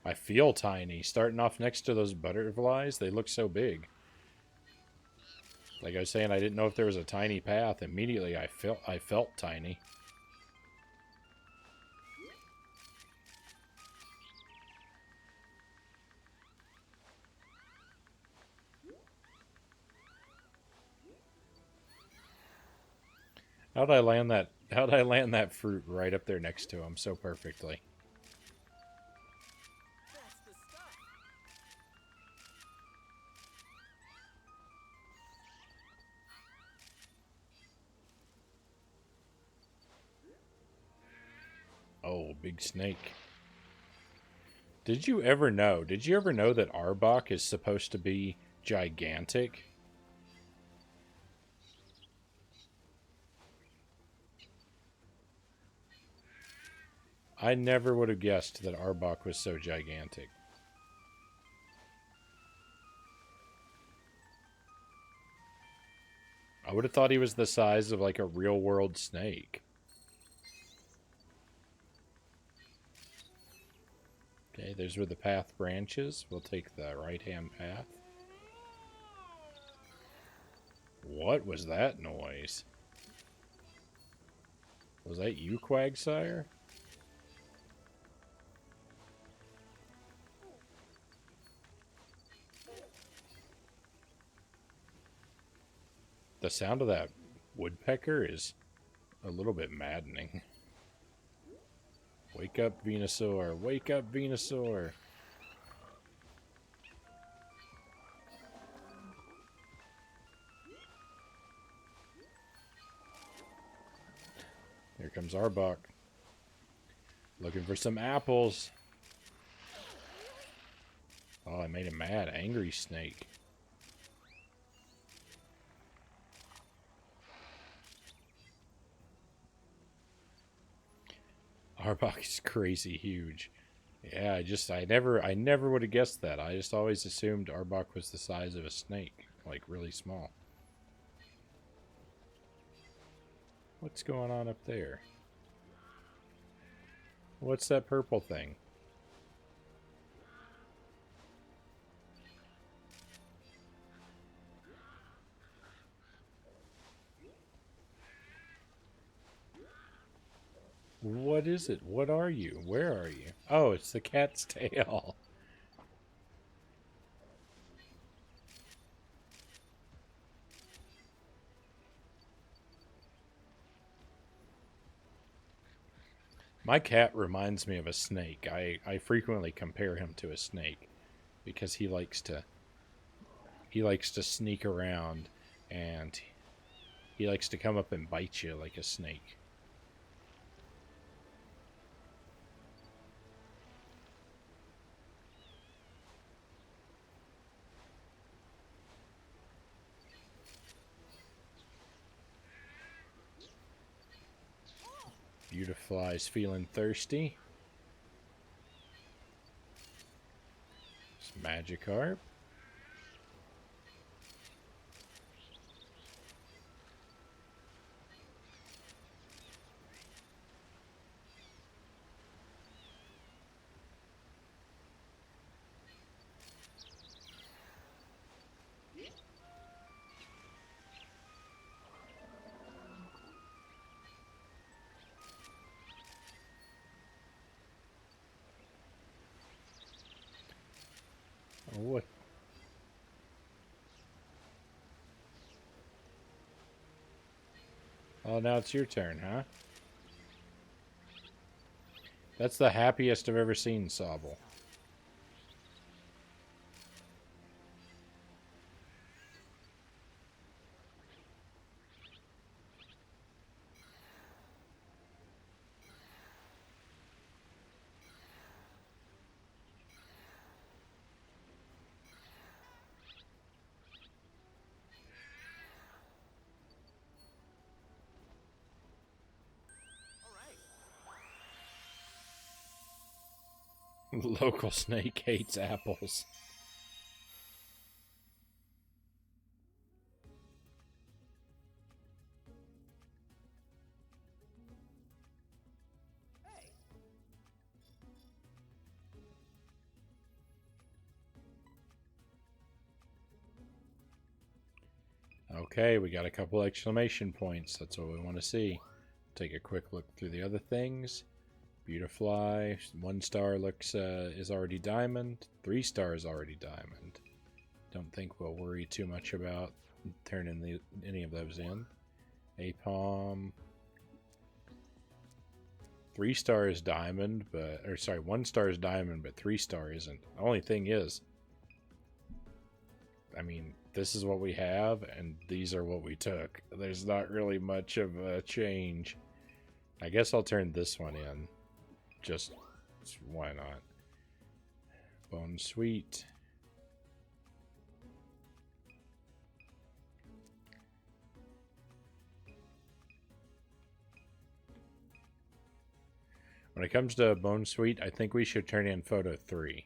I feel tiny. Starting off next to those butterflies, they look so big. Like I was saying, I didn't know if there was a tiny path. Immediately, I felt tiny. How did I land that? How did I land that fruit right up there next to him so perfectly? That's the stuff. Oh, big snake. Did you ever know? Did you ever know that Arbok is supposed to be gigantic? I never would have guessed that Arbok was so gigantic. I would have thought he was the size of like a real world snake. Okay, there's where the path branches. We'll take the right-hand path. What was that noise? Was that you, Quagsire? The sound of that woodpecker is a little bit maddening. Wake up, Venusaur. Wake up, Venusaur. Here comes Arbok. Looking for some apples. Oh, I made him mad. Angry snake. Arbok is crazy huge. Yeah, I never would have guessed that. I just always assumed Arbok was the size of a snake, like really small. What's going on up there? What's that purple thing? What is it? What are you? Where are you? Oh, it's the cat's tail. My cat reminds me of a snake. I frequently compare him to a snake because he likes to sneak around and he likes to come up and bite you like a snake. Beautifly's feeling thirsty. It's Magikarp. What? Oh, now it's your turn, huh? That's the happiest I've ever seen Sobble. Local snake hates apples. Okay, we got a couple exclamation points. That's what we want to see. Take a quick look through the other things. Beautifly, 1 star looks is already diamond. 3 stars already diamond. Don't think we'll worry too much about turning any of those in. Apom. 3 stars diamond, but 1 star is diamond, but 3 star isn't. The only thing is, I mean, this is what we have, and these are what we took. There's not really much of a change. I guess I'll turn this one in. Just, why not? Bone Sweet. When it comes to Bone Sweet, I think we should turn in photo 3.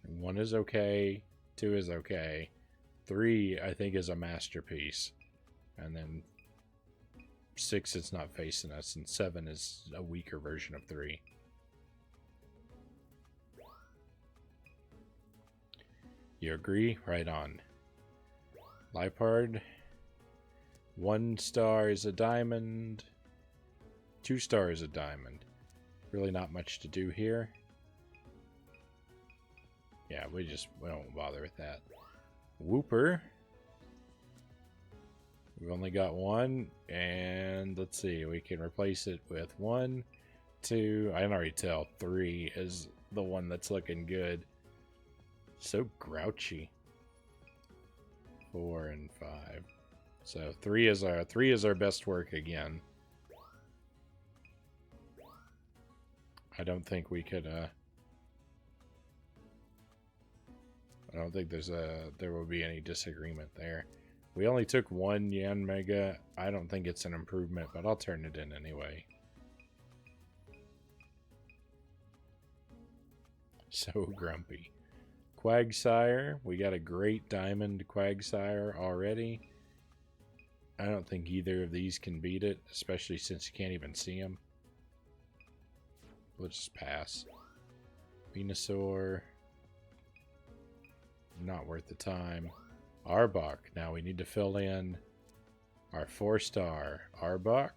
1 is okay. 2 is okay. 3, I think, is a masterpiece. And then 6, it's not facing us. And 7 is a weaker version of 3. You agree? Right on. Lipard. 1 star is a diamond. 2 stars a diamond. Really not much to do here. Yeah, we don't bother with that. Whooper. We've only got 1, and let's see, we can replace it with 1, 2, I can already tell 3 is the one that's looking good. So grouchy. 4 and 5. So 3 is our best work again. I don't think we could I don't think there will be any disagreement there. We only took 1 Yan Mega. I don't think it's an improvement, but I'll turn it in anyway. So grumpy. Quagsire. We got a great diamond Quagsire already. I don't think either of these can beat it, especially since you can't even see them. We'll just pass. Venusaur. Not worth the time. Arbok. Now we need to fill in our 4-star Arbok.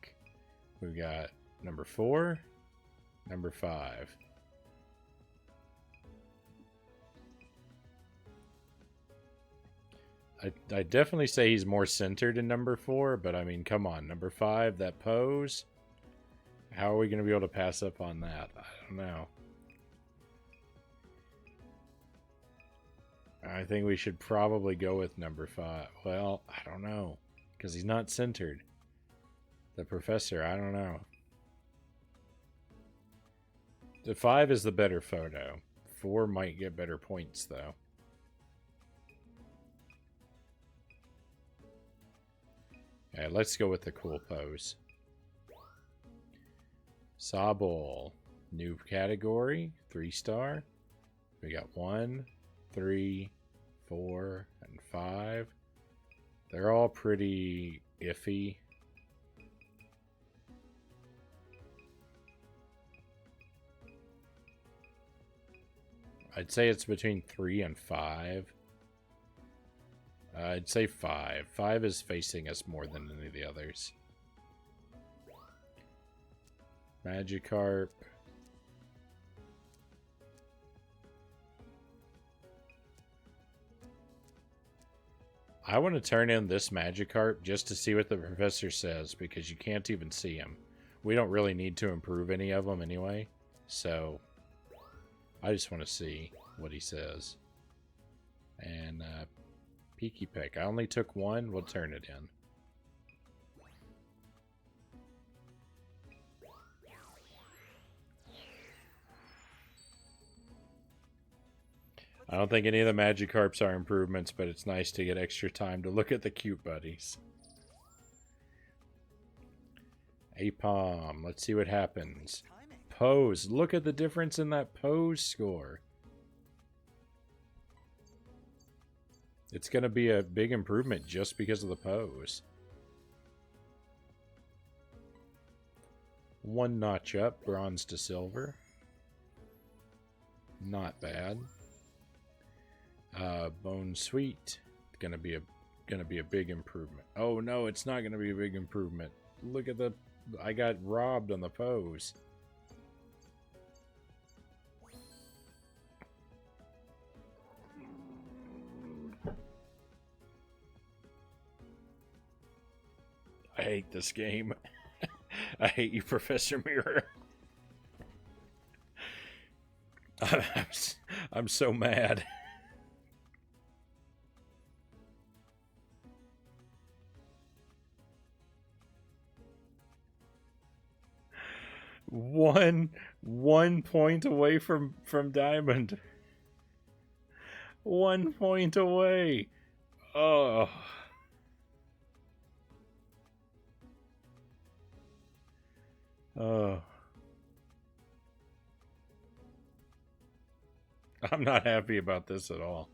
We've got number 4, number 5. I definitely say he's more centered in number 4, but I mean, come on. Number 5, that pose. How are we going to be able to pass up on that? I don't know. I think we should probably go with number 5. Well, I don't know. Because he's not centered. The professor, I don't know. The 5 is the better photo. 4 might get better points, though. Okay, let's go with the cool pose. Sobble. New category. 3-star. We got 1, 3, 4, and 5. They're all pretty iffy. I'd say it's between 3 and 5. I'd say 5. 5 is facing us more than any of the others. Magikarp. I want to turn in this Magikarp just to see what the professor says, because you can't even see him. We don't really need to improve any of them anyway, so I just want to see what he says. And Peaky Peck. I only took one. We'll turn it in. I don't think any of the Magikarps are improvements, but it's nice to get extra time to look at the cute buddies. Apom. Let's see what happens. Pose. Look at the difference in that pose score. It's going to be a big improvement just because of the pose. One notch up, bronze to silver. Not bad. Bone Sweet. Gonna be a big improvement. Oh no, it's not gonna be a big improvement. Look at the, I got robbed on the pose. I hate this game. I hate you, Professor Mirror. I'm so mad. One point away from Diamond. 1 point away. Oh. Oh. I'm not happy about this at all.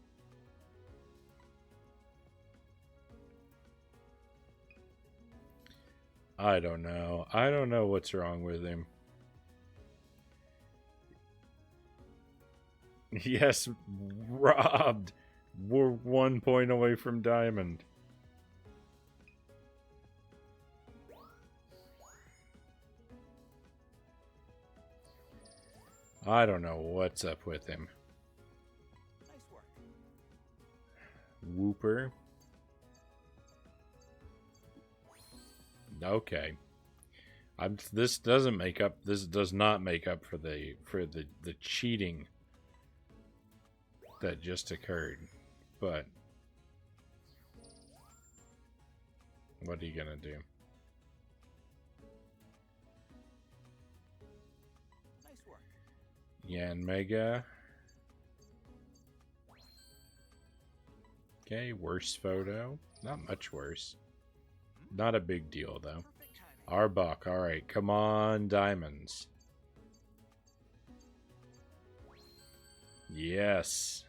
I don't know. I don't know what's wrong with him. Yes, robbed. We're 1 point away from Diamond. I don't know what's up with him. Nice work. Whooper. Okay. This doesn't make up. This does not make up for the cheating that just occurred. But what are you gonna do? Nice work. Yan Mega. Okay, worse photo. Not much worse. Not a big deal though. Perfect timing. Arbok, alright, come on, diamonds. Yes.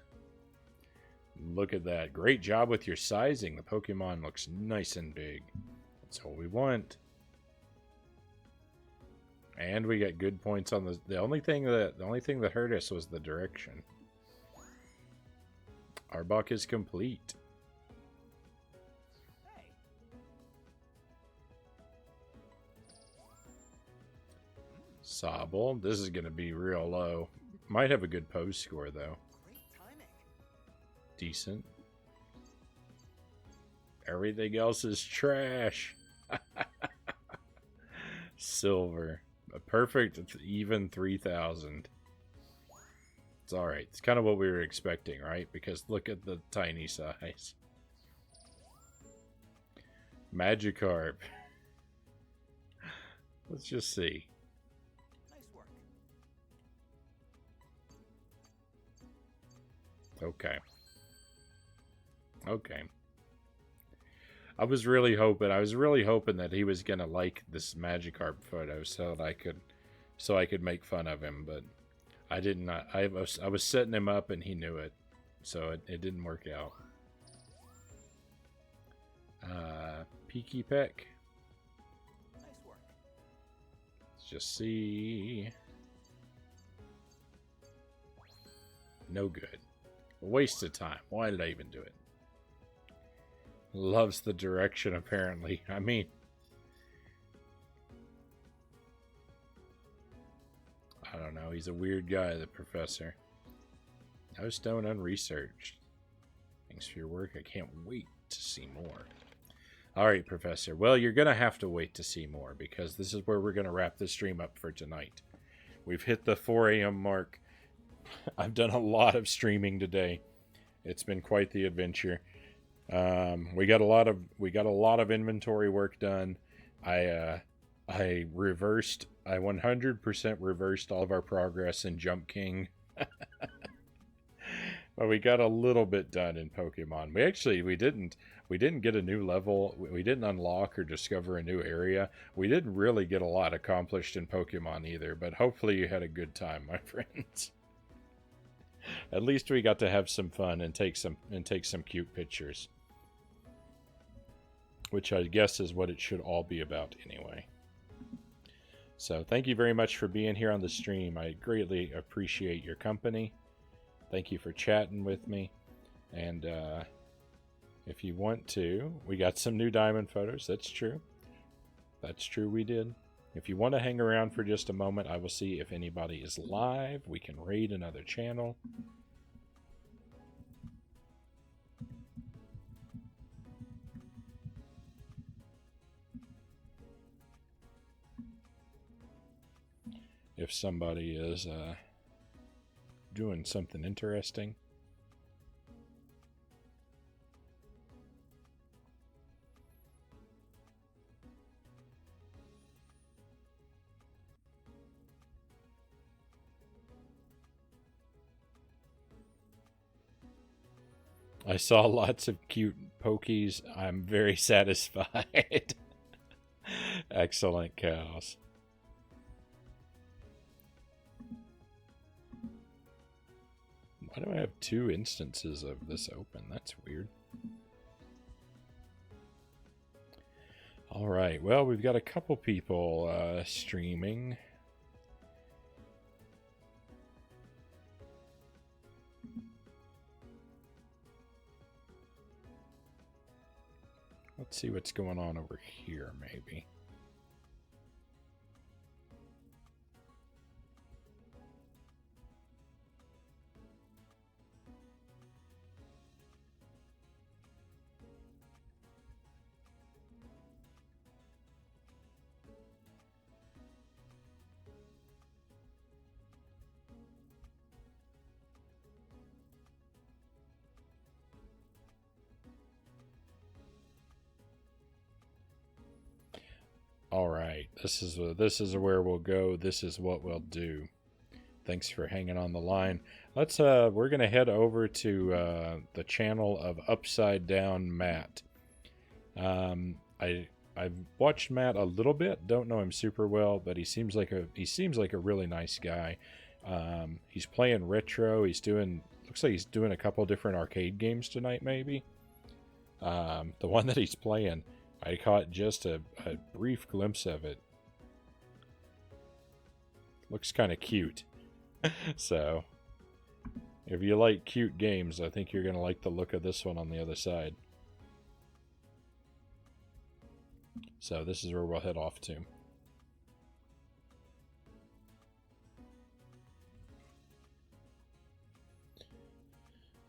Look at that. Great job with your sizing. The Pokemon looks nice and big. That's all we want. And we got good points on the only thing that hurt us was the direction. Arbok is complete. Hey. Sobble. This is going to be real low. Might have a good pose score, though. Great timing. Decent. Everything else is trash. Silver. A perfect even 3,000. It's alright. It's kind of what we were expecting, right? Because look at the tiny size. Magikarp. Let's just see. Nice work. Okay. Okay. I was really hoping that he was gonna like this Magikarp photo so that I could make fun of him, but I did not. I was setting him up and he knew it, so it didn't work out. Peaky Peck. Nice work. Let's just see. No good. A waste of time. Why did I even do it? Loves the direction, apparently. I mean, I don't know. He's a weird guy, the professor. No stone unresearched. Thanks for your work. I can't wait to see more. All right, Professor. Well, you're going to have to wait to see more because this is where we're going to wrap the stream up for tonight. We've hit the 4 a.m. mark. I've done a lot of streaming today. It's been quite the adventure. We got a lot of inventory work done. I 100% reversed all of our progress in Jump King. But we got a little bit done in Pokemon. We didn't get a new level. We didn't unlock or discover a new area. We didn't really get a lot accomplished in Pokemon either, but hopefully you had a good time, my friends. At least we got to have some fun and take some cute pictures. Which I guess is what it should all be about anyway. So thank you very much for being here on the stream. I greatly appreciate your company. Thank you for chatting with me. And if you want to, we got some new diamond photos. That's true. That's true, we did. If you want to hang around for just a moment, I will see if anybody is live. We can raid another channel. If somebody is doing something interesting. I saw lots of cute pokies. I'm very satisfied. Excellent, cows. Why do I have 2 instances of this open? That's weird. Alright, well, we've got a couple people streaming. Let's see what's going on over here, maybe. All right, this is where we'll go. This is what we'll do. Thanks for hanging on the line. Let's we're gonna head over to the channel of Upside Down Matt. I've watched Matt a little bit. Don't know him super well, but he seems like a really nice guy. He's playing retro. Looks like he's doing a couple different arcade games tonight, maybe. The one that he's playing, I caught just a brief glimpse of it. Looks kind of cute. So, if you like cute games, I think you're going to like the look of this one on the other side. So, this is where we'll head off to.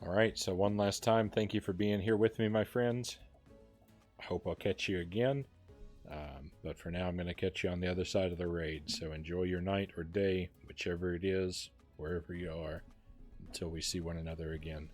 Alright, so one last time, thank you for being here with me, my friends. I hope I'll catch you again. But for now, I'm going to catch you on the other side of the raid. So enjoy your night or day, whichever it is, wherever you are, until we see one another again.